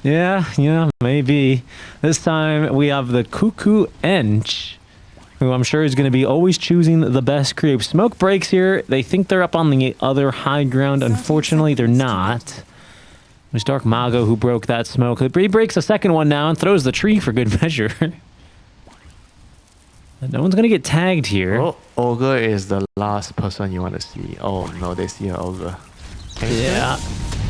Yeah, maybe. This time we have the Cuckoo Ench, who I'm sure is going to be always choosing the best creep. Smoke breaks here. They think they're up on the other high ground. Unfortunately, they're not. It was Dark Mago who broke that smoke. He breaks a second one now and throws the tree for good measure. No one's gonna get tagged here. Oh, Ogre is the last person you want to see. Oh no, they see an Ogre. Yeah.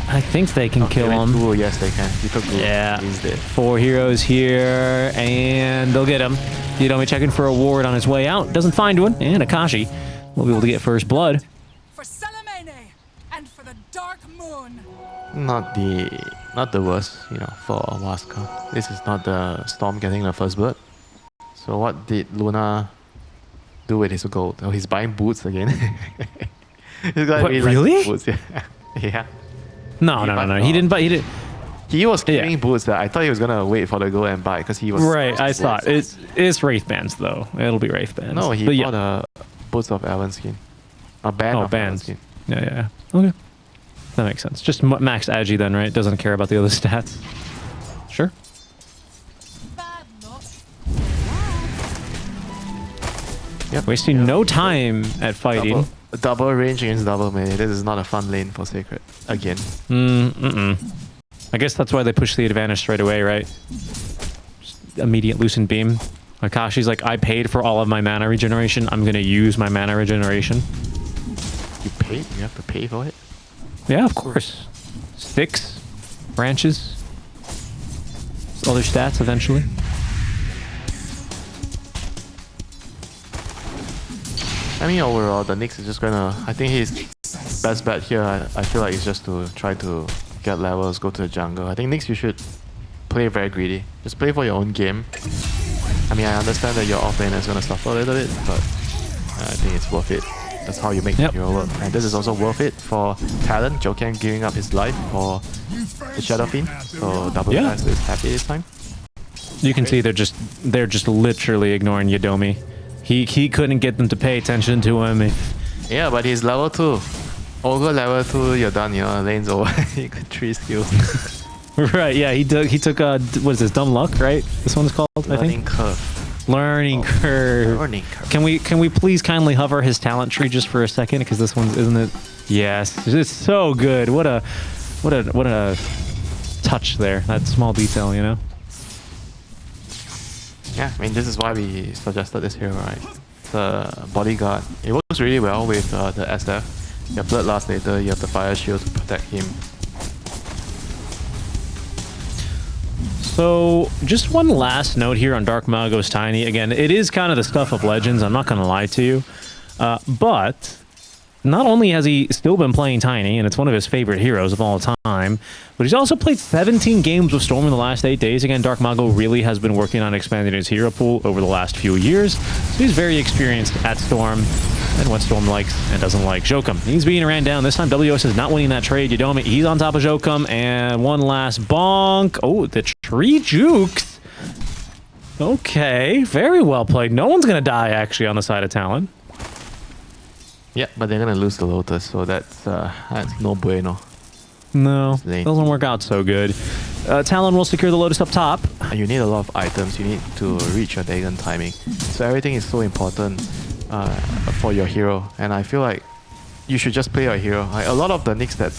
I think they can kill him. Ooh, yes, they can. He took blue. Yeah. He's dead. 4 heroes here, and they'll get him. Yudomi checking for a ward on his way out. Doesn't find one, and Akashi will be able to get first blood. For Salamene and for the Dark Moon. Not the worst, you know, for Waska. This is not the Storm getting the first blood. So what did Luna do with his gold? Oh, he's buying boots again. This guy What, really really? likes boots, yeah. Yeah. No. He didn't buy. He did. He was carrying boots. I thought he was gonna wait for the gold and buy because he was Right. I thought it's Wraith bands though. It'll be Wraith bands. No, he But bought a boots of Elven skin. A band of Elven bands. skin. Yeah. Okay. That makes sense. Just max agi then, right? Doesn't care about the other stats. Sure. Bad luck. Yep. Wasting no time at fighting. Double range against double melee. This is not a fun lane for Sacred. Again. I guess that's why they push the advantage straight away, right? Just immediate loosen beam. Akashi's like, I paid for all of my mana regeneration. I'm gonna use my mana regeneration. You paid? You have to pay for it? Yeah, of course. Sticks, branches, other stats eventually. I mean, overall, the Nyx is just gonna... I think his best bet here, I feel like, is just to try to get levels, go to the jungle. I think Nyx, you should play very greedy. Just play for your own game. I mean, I understand that your offlaner is gonna suffer a little bit, but I think it's worth it. That's how you make your work. And this is also worth it for Talon. Joken giving up his life for the Shadow Fiend. So Double Fast is happy this time. You can see they're just literally ignoring Yudomi. He couldn't get them to pay attention to him. Yeah, but he's level 2. Ogre level 2, you're done, you know, lane's over. You got 3 skills. Right, yeah, he took what is this, Dumb Luck, right? This one's called, I think? Learning curve. Learning curve. Can we please kindly hover his talent tree just for a second? Because this one's, isn't it? Yes, it's so good. What a touch there. That small detail, you know? Yeah, I mean, this is why we suggested this hero, right? The bodyguard. It works really well with the SF. You have Bloodlust later, you have the Fire Shield to protect him. So, just one last note here on Dark Mago's Tiny. Again, it is kind of the stuff of legends, I'm not going to lie to you. But not only has he still been playing Tiny, and it's one of his favorite heroes of all time, but he's also played 17 games with Storm in the last 8 days. Again, Dark Mago really has been working on expanding his hero pool over the last few years. So he's very experienced at Storm and what Storm likes and doesn't like. Jokum, he's being ran down. This time WS is not winning that trade. Yudomi, he's on top of Jokum, and one last bonk. Oh, the tree jukes. Okay, very well played. No one's going to die, actually, on the side of Talon. Yeah, but they're gonna lose the Lotus, so that's no bueno. No, doesn't work out so good. Talon will secure the Lotus up top. And you need a lot of items. You need to reach your Dagon timing. So everything is so important for your hero. And I feel like you should just play your hero. Like, a lot of the Nyx that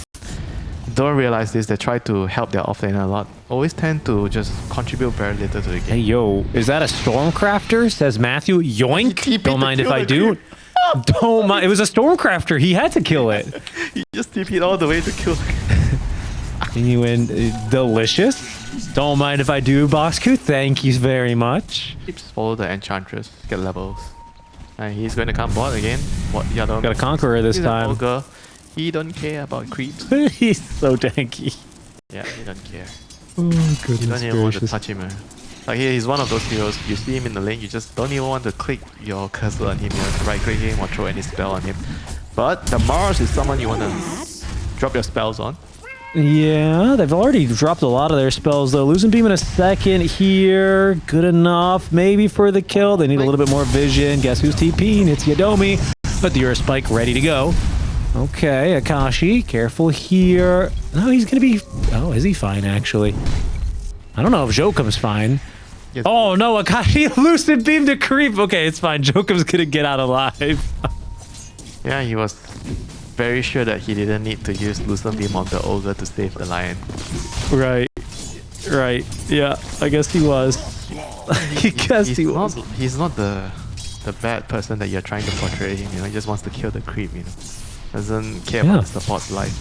don't realize this, they try to help their offlaner a lot, always tend to just contribute very little to the game. Hey, yo, is that a Stormcrafter? Says Matthew. Yoink. Don't mind if I do. Don't mind. It was a Stormcrafter. He had to kill it. You just TP'd all the way to kill. You win. Delicious. Don't mind if I do, Bosku. Thank you very much. Just follow the Enchantress, get levels. And he's going to come bot again. What? Yeah, Got a Conqueror this time. Ogre. He don't care about creeps. He's so tanky. Yeah, he don't care. Oh, goodness You don't even want to gracious. touch him. Like, he's one of those heroes, you see him in the lane, you just don't even want to click your cursor on him, you want to right click him or throw any spell on him. But the Mars is someone you want to drop your spells on. Yeah, they've already dropped a lot of their spells though. Losing Beam in a second here. Good enough, maybe for the kill. They need a little bit more vision. Guess who's TPing? It's Yudomi. But the Earth Spike ready to go. Okay, Akashi, careful here. No, he's gonna be... Oh, is he fine actually? I don't know if Jokum's fine. Yes. Oh no, Akashi Lucid Beam to creep. Okay, it's fine. Jokum's gonna get out alive. Yeah, he was very sure that he didn't need to use Lucent Beam on the Ogre to save the Lion. Right. Yeah, I guess he was. I guess he was. He's not the the bad person that you're trying to portray him. You know, he just wants to kill the creep. You know, doesn't care about the support's life.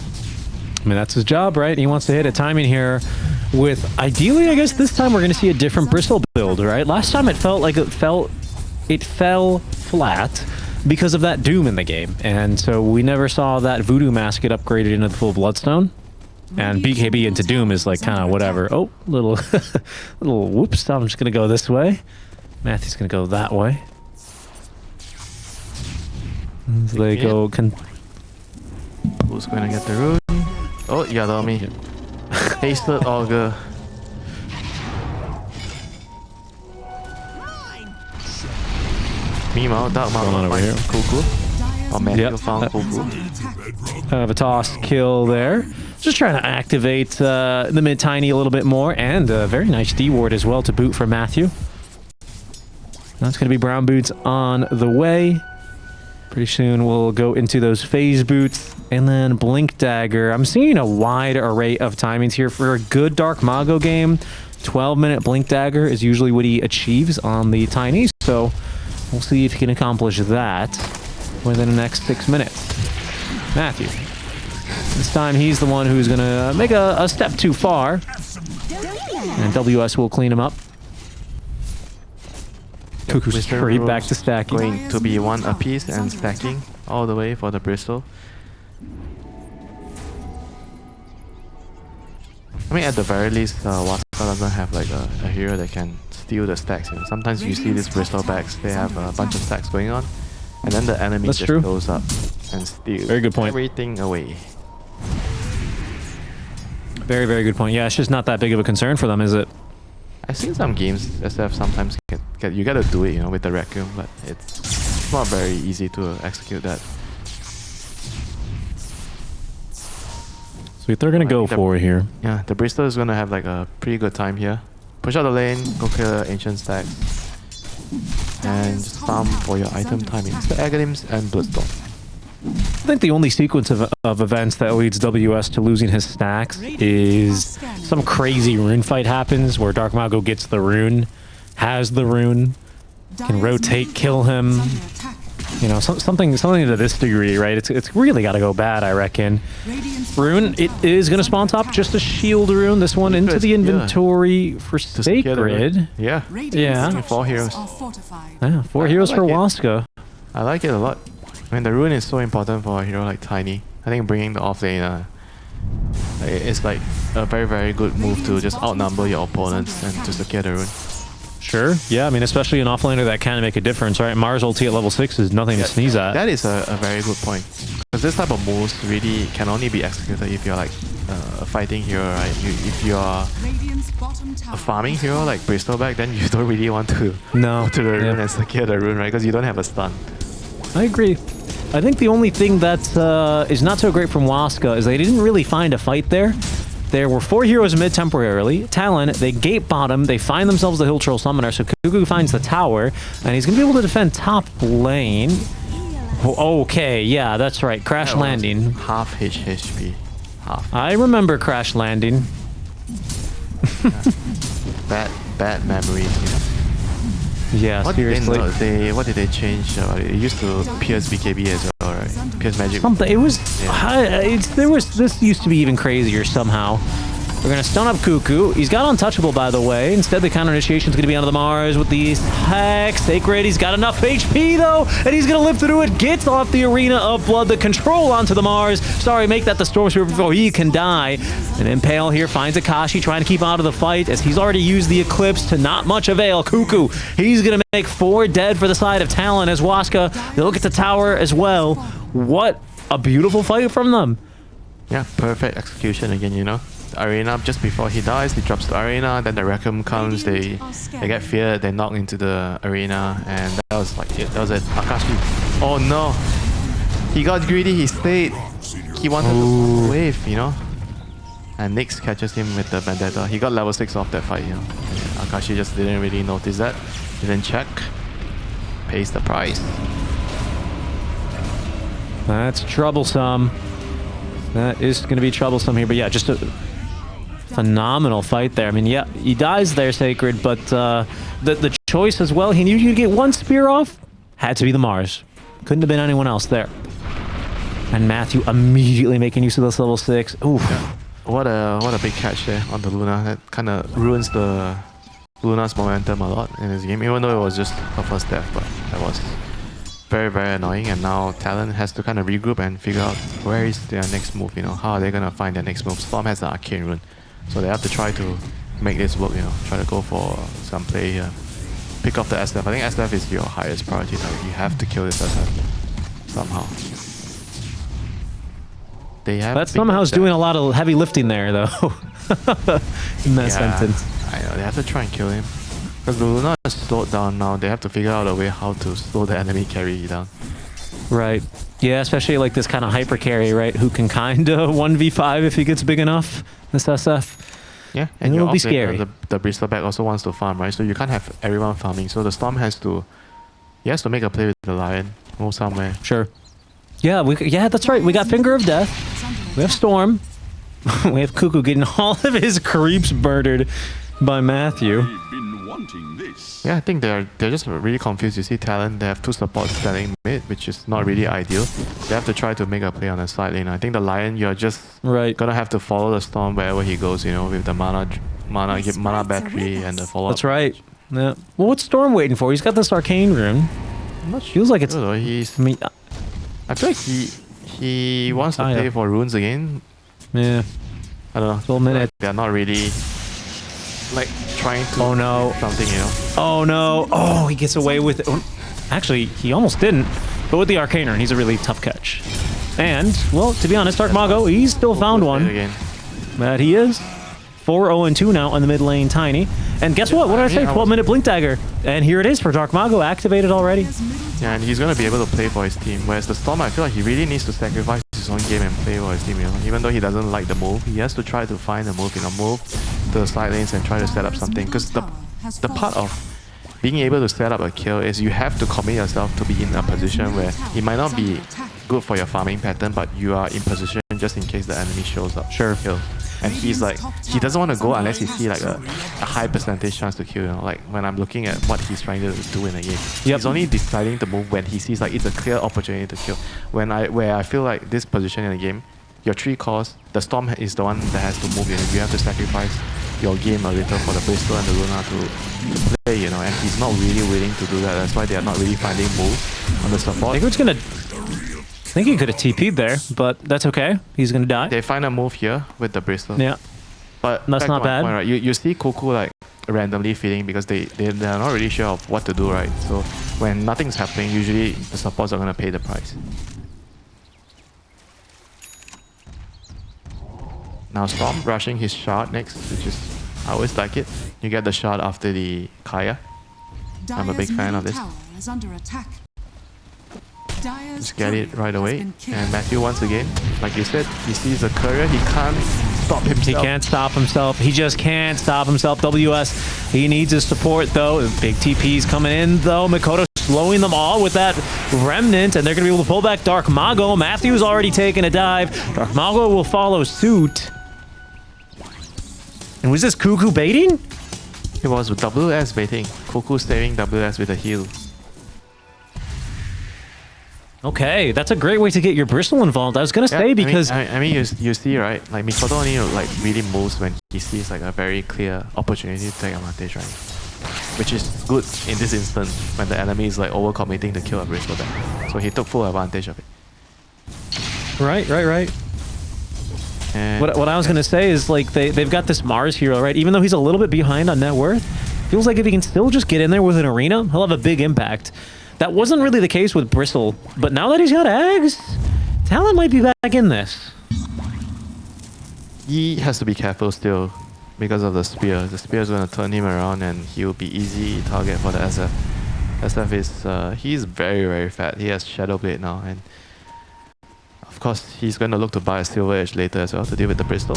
I mean, that's his job, right? He wants to hit a timing here with, ideally, I guess this time we're going to see a different Bristol build, right? Last time it felt like it fell flat because of that Doom in the game. And so we never saw that Voodoo Mask get upgraded into the full Bloodstone. And BKB into Doom is like kind of whatever. Oh, little whoops. I'm just going to go this way. Matthew's going to go that way. So they go... Who's going to get the rune? Oh, Yadomi. Hasted Augur. Meanwhile, Dark Mama over here. Cuckoo. Or Matthew found Cuckoo. Have a toss kill there. Just trying to activate the mid tiny a little bit more, and a very nice D ward as well to boot for Matthew. That's going to be brown boots on the way. Pretty soon we'll go into those phase boots, and then Blink Dagger. I'm seeing a wide array of timings here for a good Dark Mago game. 12-minute Blink Dagger is usually what he achieves on the tiny, so we'll see if he can accomplish that within the next 6 minutes. Matthew. This time he's the one who's going to make a step too far. And WS will clean him up. Cuckoo's straight back to stacking. Going to be one apiece and stacking all the way for the Bristol. I mean, at the very least, Waska doesn't have like a hero that can steal the stacks. You know? Sometimes you see these Bristol backs, they have a bunch of stacks going on, and then the enemy just goes up and steals everything away. Very, very good point. Yeah, it's just not that big of a concern for them, is it? I've seen some games SF sometimes you gotta do it, you know, with the Requiem, but it's not very easy to execute that. So they're gonna go for it here. Yeah, the Bristol is gonna have like a pretty good time here. Push out the lane, go kill the ancient stacks, and just farm for your item timings. The Aghanim's and Bloodstorm. I think the only sequence of events that leads WS to losing his stacks is some crazy rune fight happens where Dark Mago gets the rune, has the rune, can rotate, kill him. You know, something to this degree, right? It's really got to go bad, I reckon. Rune, it is going to spawn top, just a shield rune. This one into the inventory for Sacred. Yeah. Yeah. 4 heroes. Yeah, 4 heroes for Waska. I like it a lot. I mean, the rune is so important for a hero like Tiny. I think bringing the offlaner is like a very, very good move to just outnumber your opponents and to secure the rune. Sure, yeah, I mean, especially an offlaner that can make a difference, right? Mars ulti at level 6 is nothing to sneeze at. That is a very good point. Because this type of moves really can only be executed if you're like a fighting hero, right? If you are a farming hero like Bristleback, then you don't really want to go to the rune and secure the rune, right? Because you don't have a stun. I agree. I think the only thing that is not so great from Waska is they didn't really find a fight there. There were 4 heroes mid temporarily. Talon, they gate bottom, they find themselves the Hill Troll Summoner, so Cuckoo finds the tower, and he's going to be able to defend top lane. Oh, okay, yeah, that's right. Crash landing. Half HP. Half. I remember Crash landing. Bad memories, you know. Yeah, seriously. What did they change? It used to pierce BKB as well, right? Pierce magic. Something. It was. This used to be even crazier somehow. We're gonna stun up Cuckoo. He's got untouchable, by the way. Instead, the counter initiation is gonna be onto the Mars with the Hex. Sacred. He's got enough HP though, and he's gonna live through it. Gets off the Arena of Blood. The control onto the Mars. Sorry, make that the Storm Spirit before he can die. And Impale here finds Akashi trying to keep out of the fight as he's already used the Eclipse to not much avail. Cuckoo. He's gonna make 4 dead for the side of Talon as Waska. They look at the tower as well. What a beautiful fight from them. Yeah, perfect execution again, you know. Arena, just before he dies, he drops the arena, then the Requiem comes, they get feared, they knock into the arena, and that was like it. That was it. Akashi. Oh no! He got greedy, he stayed. He wanted to wave, you know? And Nyx catches him with the Vendetta. He got level 6 off that fight, you know. And Akashi just didn't really notice that. Didn't check. Pays the price. That's troublesome. That is going to be troublesome here, but yeah, just a phenomenal fight there. I mean, yeah, he dies there, Sacred, but the choice as well, he knew you'd get 1 spear off, Had to be the Mars. Couldn't have been anyone else there. And Matthew immediately making use of this level 6. Oof. What a big catch there on the Luna. That kind of ruins the Luna's momentum a lot in this game, even though it was just her first death, but that was very, very annoying. And now Talon has to kind of regroup and figure out where is their next move, you know, how are they gonna find their next move. Storm has an arcane rune, so they have to try to make this work, you know, try to go for some play here. Pick off the SF. I think SF is your highest priority now. You have to kill this SF somehow. They have That somehow's doing a lot of heavy lifting there, though. In that sentence. I know, they have to try and kill him. Because the Luna is slowed down now, they have to figure out a way how to slow the enemy carry down. Right. Yeah, especially like this kind of hyper carry, right? Who can kind of 1v5 if he gets big enough, this SF. Yeah, And it'll be scary. The Bristleback also wants to farm, right? So you can't have everyone farming. So the Storm has to make a play with the Lion, move somewhere. Sure. Yeah, yeah, that's right. We got Finger of Death. We have Storm. We have Cuckoo getting all of his creeps murdered by Matthew. I've been wanting this. Yeah, I think they're just really confused. You see Talon, they have two supports standing mid, which is not really ideal. They have to try to make a play on the side lane. I think the Lion, you're just gonna have to follow the Storm wherever he goes, you know, with the mana battery and the follow-up. That's right. Yeah. Well, what's Storm waiting for? He's got this arcane rune. Feels like it's... He's... I mean... I feel like he wants to play for runes again. Yeah. I don't know. 12 minutes. They're not really like trying to something, you know. Oh no. Oh, he gets away with it. Actually, he almost didn't. But with the Arcane Rune, he's a really tough catch. And, well, to be honest, Dark Mago, he's still found one. That he is. 4-0-2 now on the mid lane, Tiny. And guess what? What did I say? 12-minute Blink Dagger. And here it is for Dark Mago, activated already. Yeah, and he's going to be able to play for his team. Whereas the Storm, I feel like he really needs to sacrifice his own game and play for his team, you know. Even though he doesn't like the move, he has to try to find a move, you know, move to the side lanes and try to set up something. Because the part of being able to set up a kill is you have to commit yourself to be in a position where it might not be good for your farming pattern, but you are in position just in case the enemy shows up. Sure. Kill. And he's like, he doesn't want to go unless he sees like a high percentage chance to kill, you know, like when I'm looking at what he's trying to do in the game. He's only deciding to move when he sees like it's a clear opportunity to kill. Where I feel like this position in the game, your 3 cores, the Storm is the one that has to move, you know. You have to sacrifice your game a little for the Bristol and the Luna to play, you know, and he's not really willing to do that. That's why they are not really finding moves on the support. I think he could have TP'd there, but that's okay. He's gonna die. They find a move here with the Bristol. Yeah. But that's not bad. Point, right? You see Cuckoo like randomly feeding because they're not really sure of what to do, right? So when nothing's happening, usually the supports are gonna pay the price. Now Storm rushing his shard next, which is, I always like it. You get the shard after the Kaya. I'm a big fan of this. Just get it right away. And Matthew, once again, like you said, he sees a courier, he can't stop himself. He can't stop himself. He just can't stop himself. WS, he needs his support though. Big TP's coming in though. Mikoto slowing them all with that Remnant, and they're going to be able to pull back Dark Mago. Matthew's already taken a dive. Dark Mago will follow suit. And was this Cuckoo baiting? It was WS baiting. Cuckoo saving WS with a heal. Okay, that's a great way to get your Bristol involved. I was gonna say because I mean you see, right? Like Mikoto only like really moves when he sees like a very clear opportunity to take advantage, right? Which is good in this instance when the enemy is like overcommitting to kill a Bristol back. So he took full advantage of it. Right. And what I was gonna say is like they've got this Mars hero, right? Even though he's a little bit behind on net worth, feels like if he can still just get in there with an arena, he'll have a big impact. That wasn't really the case with Bristol, but now that he's got Ags, Talon might be back in this. He has to be careful still because of the spear. The spear is going to turn him around and he'll be easy target for the SF. SF is, he's very, very fat. He has Shadow Blade now, and of course he's going to look to buy a Silver Edge later as well to deal with the Bristol.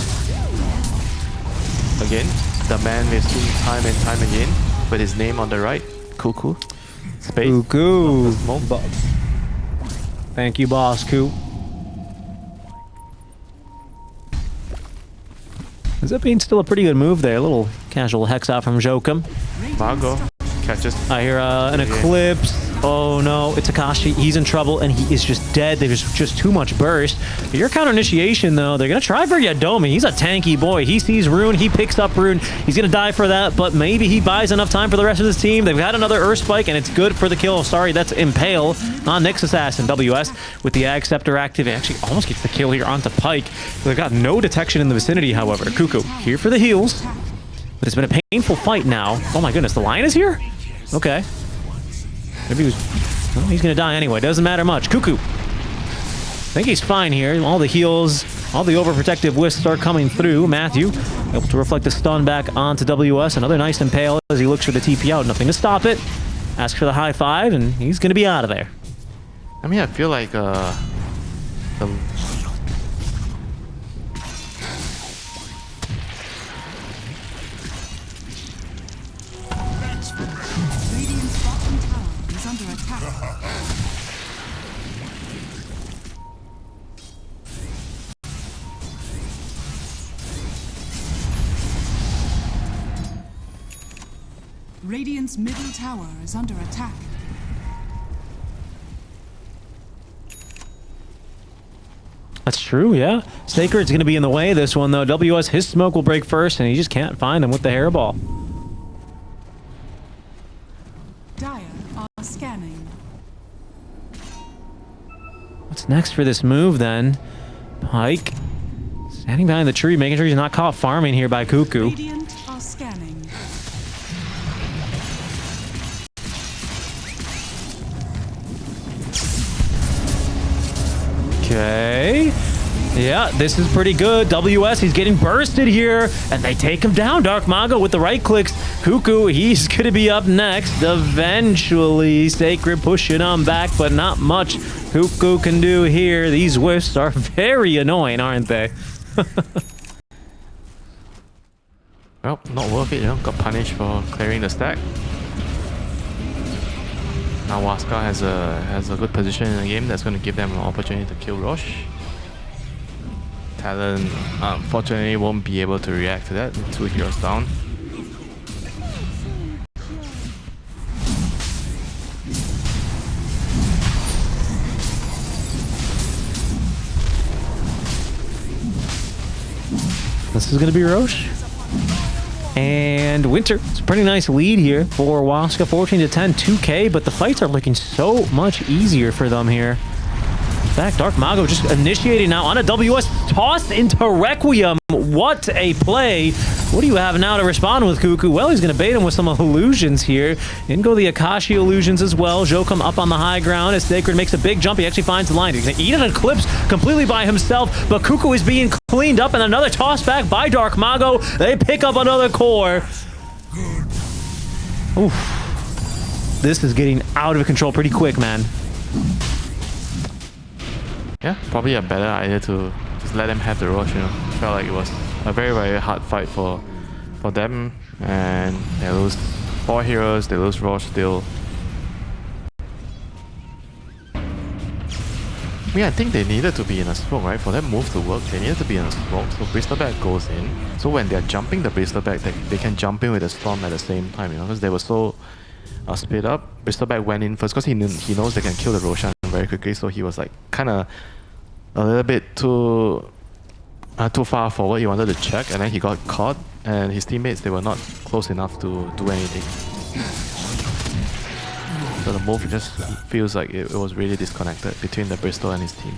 Again, the man we've seen time and time again with his name on the right, Cuckoo. Space. Cuckoo. Thank you, boss. Cool. Zipping still a pretty good move there. A little casual hex out from Jokum. Margo catches. I hear an Eclipse. Oh no, it's Akashi. He's in trouble and he is just dead. There's just too much burst. Your counter initiation though, they're gonna try for Yadomi. He's a tanky boy. He sees Rune, he picks up Rune. He's gonna die for that, but maybe he buys enough time for the rest of his team. They've got another Earth Spike and it's good for the kill. Sorry, that's Impale on Nyx Assassin. WS with the Ag Scepter active. It actually almost gets the kill here onto Pyke. They've got no detection in the vicinity, however. Cuckoo here for the heals. But it's been a painful fight now. Oh my goodness, the Lion is here? Okay. Maybe he was... Well, he's gonna die anyway. Doesn't matter much. Cuckoo. I think he's fine here. All the heals, all the overprotective wisps are coming through. Matthew able to reflect the stun back onto WS. Another nice Impale as he looks for the TP out. Nothing to stop it. Asks for the high five, and he's gonna be out of there. I mean, I feel like the Radiant's bottom tower is under attack. Radiant's middle tower is under attack. That's true, yeah. Sacred's gonna be in the way this one though. WS, his smoke will break first, and he just can't find him with the hairball. Dire are scanning. What's next for this move then? Pyke standing behind the tree, making sure he's not caught farming here by Cuckoo. Radiant are scanning. Okay. Yeah, this is pretty good. WS, he's getting bursted here, and they take him down. Dark Mago with the right clicks. Cuckoo, he's going to be up next. Eventually, Sacred pushing on back, but not much Cuckoo can do here. These wisps are very annoying, aren't they? well, not worth it, you know. Got punished for clearing the stack. Now Waska has a good position in the game that's going to give them an opportunity to kill Roche. Talon unfortunately won't be able to react to that. 2 heroes down. This is going to be Roche. And Winter. It's a pretty nice lead here for Waska. 14 to 10, 2K, but the fights are looking so much easier for them here. In fact, Dark Mago just initiating now on a WS, tossed into Requiem. What a play. What do you have now to respond with, Cuckoo? Well, he's going to bait him with some illusions here. In go the Akashi illusions as well. Jokum up on the high ground as Sacred makes a big jump. He actually finds the line. He's going to eat an Eclipse completely by himself, but Cuckoo is being cleaned up, and another toss back by Dark Mago. They pick up another core. Oof. This is getting out of control pretty quick, man. Yeah, probably a better idea to just let them have the Roche, you know. Felt like it was a very, very hard fight for them, and they lose 4 heroes, they lose Roche still. I think they needed to be in a smoke, right? For that move to work, they needed to be in a smoke, so Bristleback goes in. So when they're jumping the Bristleback, they can jump in with the Storm at the same time, you know, because they were so split up. Bristleback went in first because he knows they can kill the Roshan very quickly, so he was like kind of a little bit too far forward. He wanted to check, and then he got caught, and his teammates, they were not close enough to do anything. So the move just feels like it was really disconnected between the Bristol and his team.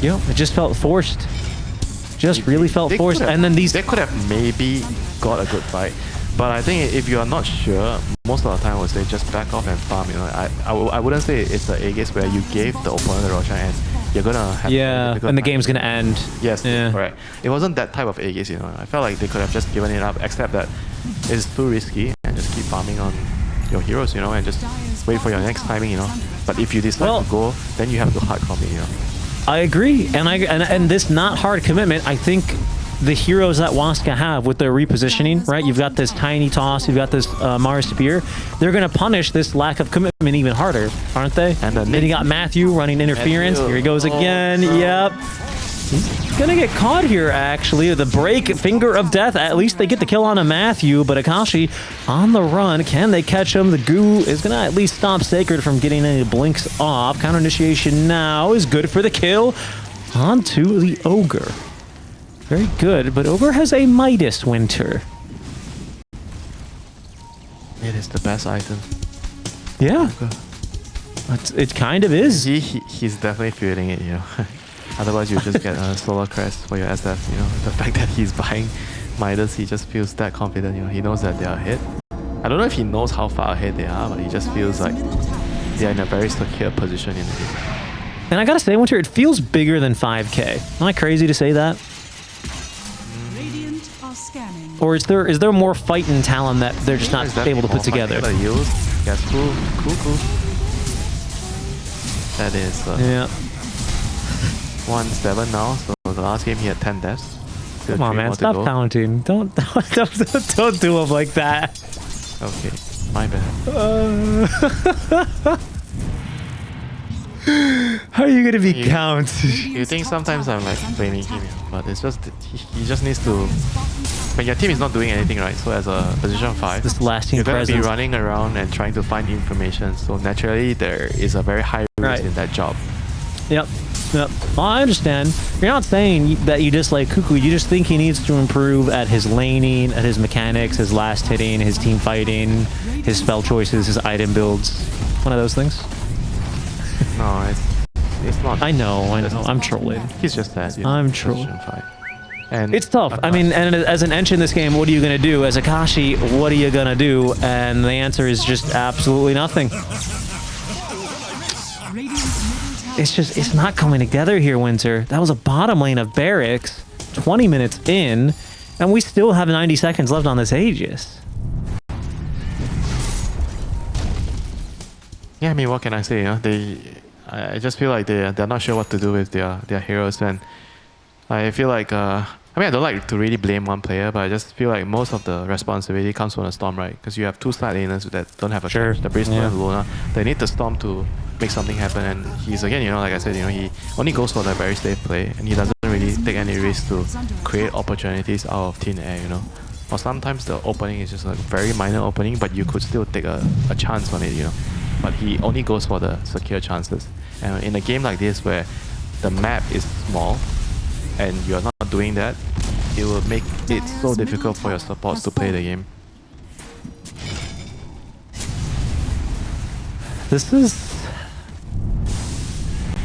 Yep, it just felt forced. Just really felt forced, and then these... They could have maybe got a good fight, but I think if you are not sure, most of the time I would say just back off and farm, you know. I wouldn't say it's an A-Gaze where you gave the opponent the Roshan and you're gonna have... Yeah, and the game's gonna end. Yes, yeah. Correct. It wasn't that type of A-Gaze, you know. I felt like they could have just given it up, except that it's too risky, and just keep farming on your heroes, you know, and just wait for your next timing, you know. But if you decide to go, then you have to hard commit, you know. I agree, and this not hard commitment, I think the heroes that Waska have with their repositioning, right? You've got this tiny toss, you've got this Mars Spear. They're going to punish this lack of commitment even harder, aren't they? And then you got Matthew running interference. Here he goes again. Yep. He's gonna get caught here, actually. The break, Finger of Death. At least they get the kill on a Matthew, but Akashi on the run. Can they catch him? The goo is gonna at least stop Sacred from getting any blinks off. Counter initiation now is good for the kill. Onto the Ogre. Very good, but Ogre has a Midas, Winter. It is the best item. Yeah. It kind of is. He's definitely feeling it, you know. Otherwise, you just get a solar crest for your SF, you know. The fact that he's buying Midas, he just feels that confident, you know. He knows that they are ahead. I don't know if he knows how far ahead they are, but he just feels like they are in a very secure position in the game. And I gotta say, Winter, it feels bigger than 5K. Am I crazy to say that? Radiant are scanning. Or is there more fight in Talon that they're just not able to put together? Yes, cool. That is Yeah. 1-7 now, so the last game he had 10 deaths. Come on, man, stop counting. Don't do him like that. Okay, my bad. How are you gonna be count? You think sometimes I'm like blaming him, but it's just that he just needs to. When your team is not doing anything, right? So as a position 5, This lasting you're gonna presence. be running around and trying to find information. So naturally, there is a very high risk in that job. Yep. Well, I understand. You're not saying that you dislike Cuckoo. You just think he needs to improve at his laning, at his mechanics, his last hitting, his team fighting, his spell choices, his item builds. One of those things. No, it's not. I know. I'm trolling. He's just that. You know, I'm position trolling. 5. And It's tough. I mean, and as an Ench in this game, what are you going to do? As Akashi, what are you going to do? And the answer is just absolutely nothing. It's not coming together here, Winter. That was a bottom lane of Barracks, 20 minutes in, and we still have 90 seconds left on this Aegis. yeah, I mean, what can I say? You know, I just feel like they're not sure what to do with their heroes, and I feel like I mean, I don't like to really blame one player, but I just feel like most of the responsibility comes from the Storm, right? Because you have two side laners that don't have a catch, the Bristol and Luna. They need the Storm to make something happen, and he's again, you know, like I said, you know, he only goes for the very safe play, and he doesn't really take any risk to create opportunities out of thin air, you know. Or sometimes the opening is just a very minor opening, but you could still take a chance on it, you know. But he only goes for the secure chances. And in a game like this where the map is small and you're not doing that, it will make it so difficult for your supports to play the game. This is...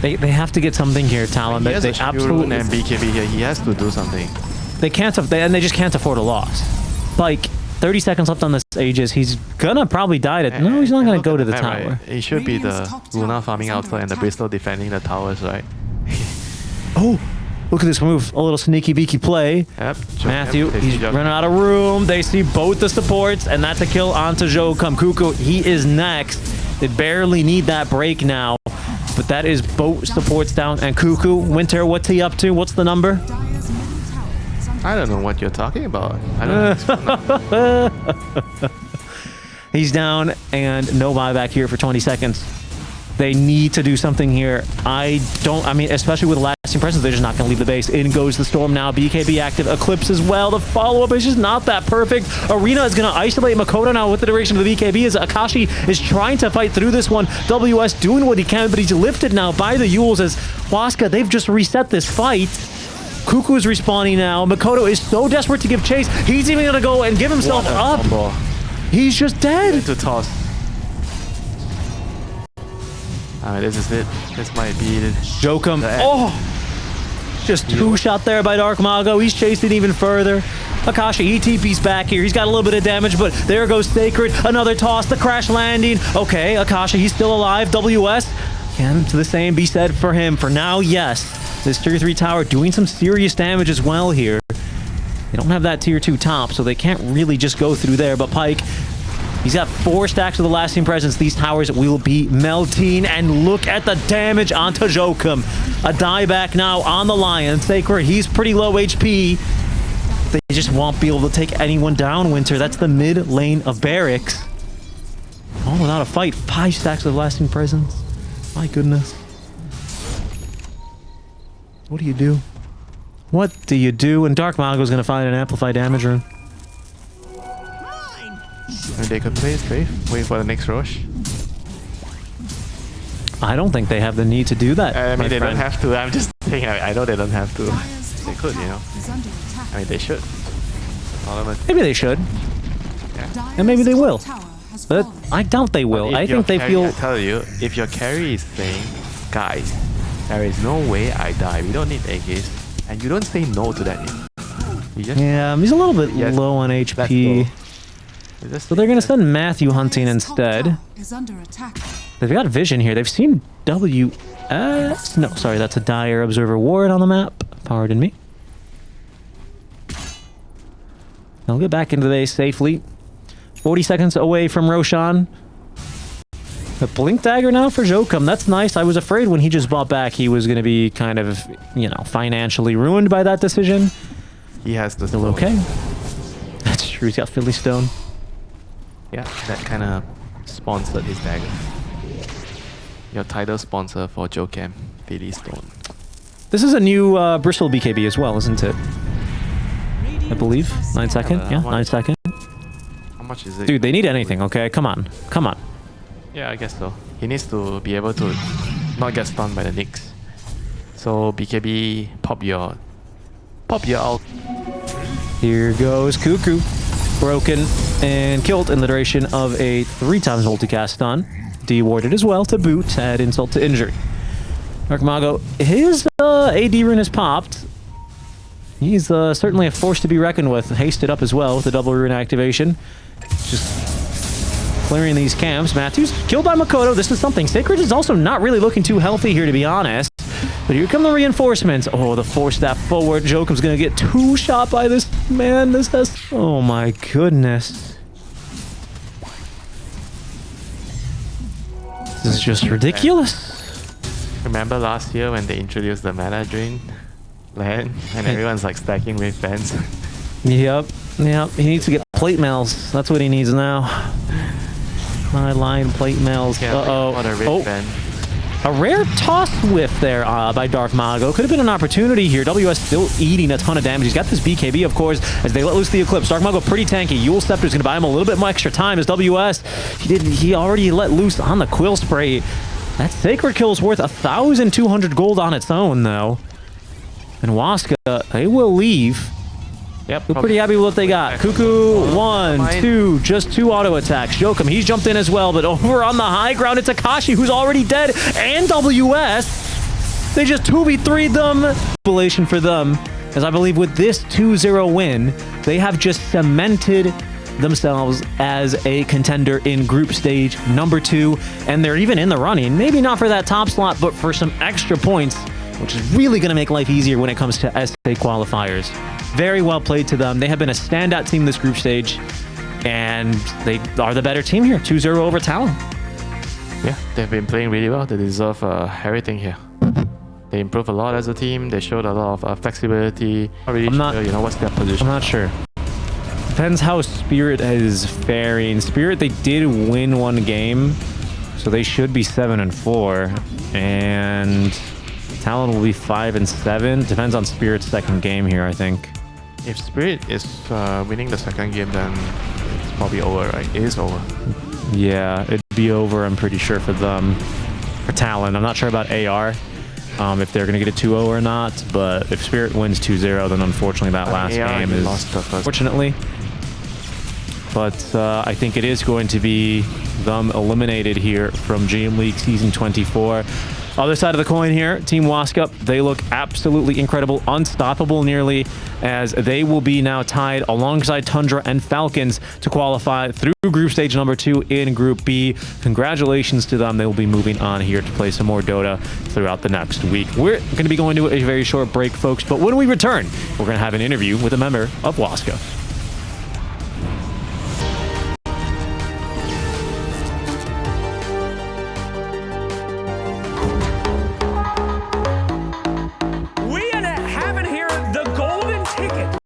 They have to get something here, Talon. They absolutely... and BKB here, he has to do something. They can't... They just can't afford a loss. Like, 30 seconds left on this Aegis. He's gonna probably die to... No, he's not gonna go to the tower. Right? It should be the Luna farming outside and the Bristol defending the towers, right? Oh! Look at this move. A little sneaky beaky play. Yep. Matthew, he's running out of room. They see both the supports, and that's a kill onto Jokum. Cuckoo, he is next. They barely need that break now. But that is both supports down. And Cuckoo, Winter, what's he up to? What's the number? I don't know what you're talking about. I don't know. He's down, and no buyback here for 20 seconds. They need to do something here. I mean, especially with lasting presence, they're just not going to leave the base. In goes the Storm now. BKB active. Eclipse as well. The follow-up is just not that perfect. Arena is going to isolate Makoto now with the duration of the BKB as Akashi is trying to fight through this one. WS doing what he can, but he's lifted now by the Yules as Waska, they've just reset this fight. Cuckoo is respawning now. Makoto is so desperate to give chase. He's even going to go and give himself up. Combo. He's just dead. To toss. This is it. This might be it. Jokum. Oh! Just two-shot there by Dark Mago. He's chasing even further. Akashi, he TP's back here. He's got a little bit of damage, but there goes Sacred. Another toss, the crash landing. Okay, Akashi, he's still alive. WS. Can the same be said for him? For now, yes. This tier 3 tower doing some serious damage as well here. They don't have that tier 2 top, so they can't really just go through there. But Pyke, he's got 4 stacks of the lasting presence. These towers will be melting. And look at the damage onto Jokum. A dieback now on the Lion. Sacred, he's pretty low HP. They just won't be able to take anyone down, Winter. That's the mid lane of Barracks. All without a fight. 5 stacks of lasting presence. My goodness. What do you do? What do you do? And Dark Mago's going to find an amplified damage rune. I mean, they could play it safe, wait for the next rush. I don't think they have the need to do that. I mean, they friend. don't have to. I'm just saying, I know they don't have to. Dire's They could, you know. is under attack. I mean, they should. Maybe they should, Dire's and maybe they will. tower has But fallen. I doubt they will. But if I your think they carry- feel... I tell you, if your carry is saying, guys, there is no way I die. We don't need AKs, and you don't say no to that. You just Yeah, he's a little bit Yes, low on let's HP. go. You just So they're going to say send Matthew hunting Dire's top instead. tower is under attack. They've got vision here. They've seen WS. No, sorry, that's a Dire Observer Ward on the map. Pardon me. They'll get back into the base safely. 40 seconds away from Roshan. A Blink Dagger now for Jokum. That's nice. I was afraid when he just bought back he was going to be kind of, you know, financially ruined by that decision. he has the Still stone. okay. That's true. He's got Philly Stone. Yeah, that kind of sponsored his dagger. Your title sponsor for Jokem, Philly Stone. This is a new Bristle BKB as well, isn't it? I believe. 9 second. Yeah, 9 second. How much is it? Dude, they need anything, okay? Come on. Come on. Yeah, I guess so. He needs to be able to not get stunned by the Knicks. So BKB, pop your out. Here goes Cuckoo. Broken and killed in the duration of a 3x multicast stun. Dewarded as well to boot, add insult to injury. Dark Mago, his AD rune has popped. He's certainly a force to be reckoned with. Hasted up as well with the double rune activation. Just clearing these camps. Matthews killed by Makoto. This is something. Sacred is also not really looking too healthy here, to be honest. But here come the reinforcements. Oh, the force step forward. Jokum's gonna get 2 shot by this man. This has... Oh my goodness. This is just ridiculous. Remember last year when they introduced the mana drain land and everyone's like stacking with fans? Yep. He needs to get plate mails. That's what he needs now. My line plate mails. Uh-oh. What a rip Oh, fan. a rare toss whiff there by Dark Mago. Could have been an opportunity here. WS still eating a ton of damage. He's got this BKB, of course, as they let loose the Eclipse. Dark Mago pretty tanky. Yule Scepter's going to buy him a little bit more extra time as WS. He already let loose on the Quill Spray. That Sacred Kill is worth 1,200 gold on its own, though. And Waska, they will leave. Yep. We're pretty happy with what they got. Cuckoo, 1, 2, just 2 auto attacks. Jokum, he's jumped in as well, but over on the high ground, it's Akashi, who's already dead, and WS. They just 2v3'd them. Relation for them, as I believe with this 2-0 win, they have just cemented themselves as a contender in group stage number 2, and they're even in the running. Maybe not for that top slot, but for some extra points, which is really going to make life easier when it comes to SA qualifiers. Very well played to them. They have been a standout team this group stage, and they are the better team here. 2-0 over Talon. Yeah, they've been playing really well. They deserve everything here. They improved a lot as a team. They showed a lot of flexibility. Not really sure, you know, what's their position. I'm not sure. Depends how Spirit is faring. Spirit, they did win 1 game, so they should be 7-4, and Talon will be 5-7. Depends on Spirit's second game here, I think. If Spirit is winning the second game, then it's probably over, right? It is over. Yeah, it'd be over, I'm pretty sure, for them. For Talon. I'm not sure about AR, if they're going to get a 2-0 or not, but if Spirit wins 2-0, then unfortunately that last AR, game he is... lost the first. Fortunately. But I think it is going to be them eliminated here from DreamLeague Season 24. Other side of the coin here, Team Waska, they look absolutely incredible, unstoppable nearly, as they will be now tied alongside Tundra and Falcons to qualify through group stage number 2 in Group B. Congratulations to them. They will be moving on here to play some more Dota throughout the next week. We're going to be going to a very short break, folks, but when we return, we're going to have an interview with a member of Waska.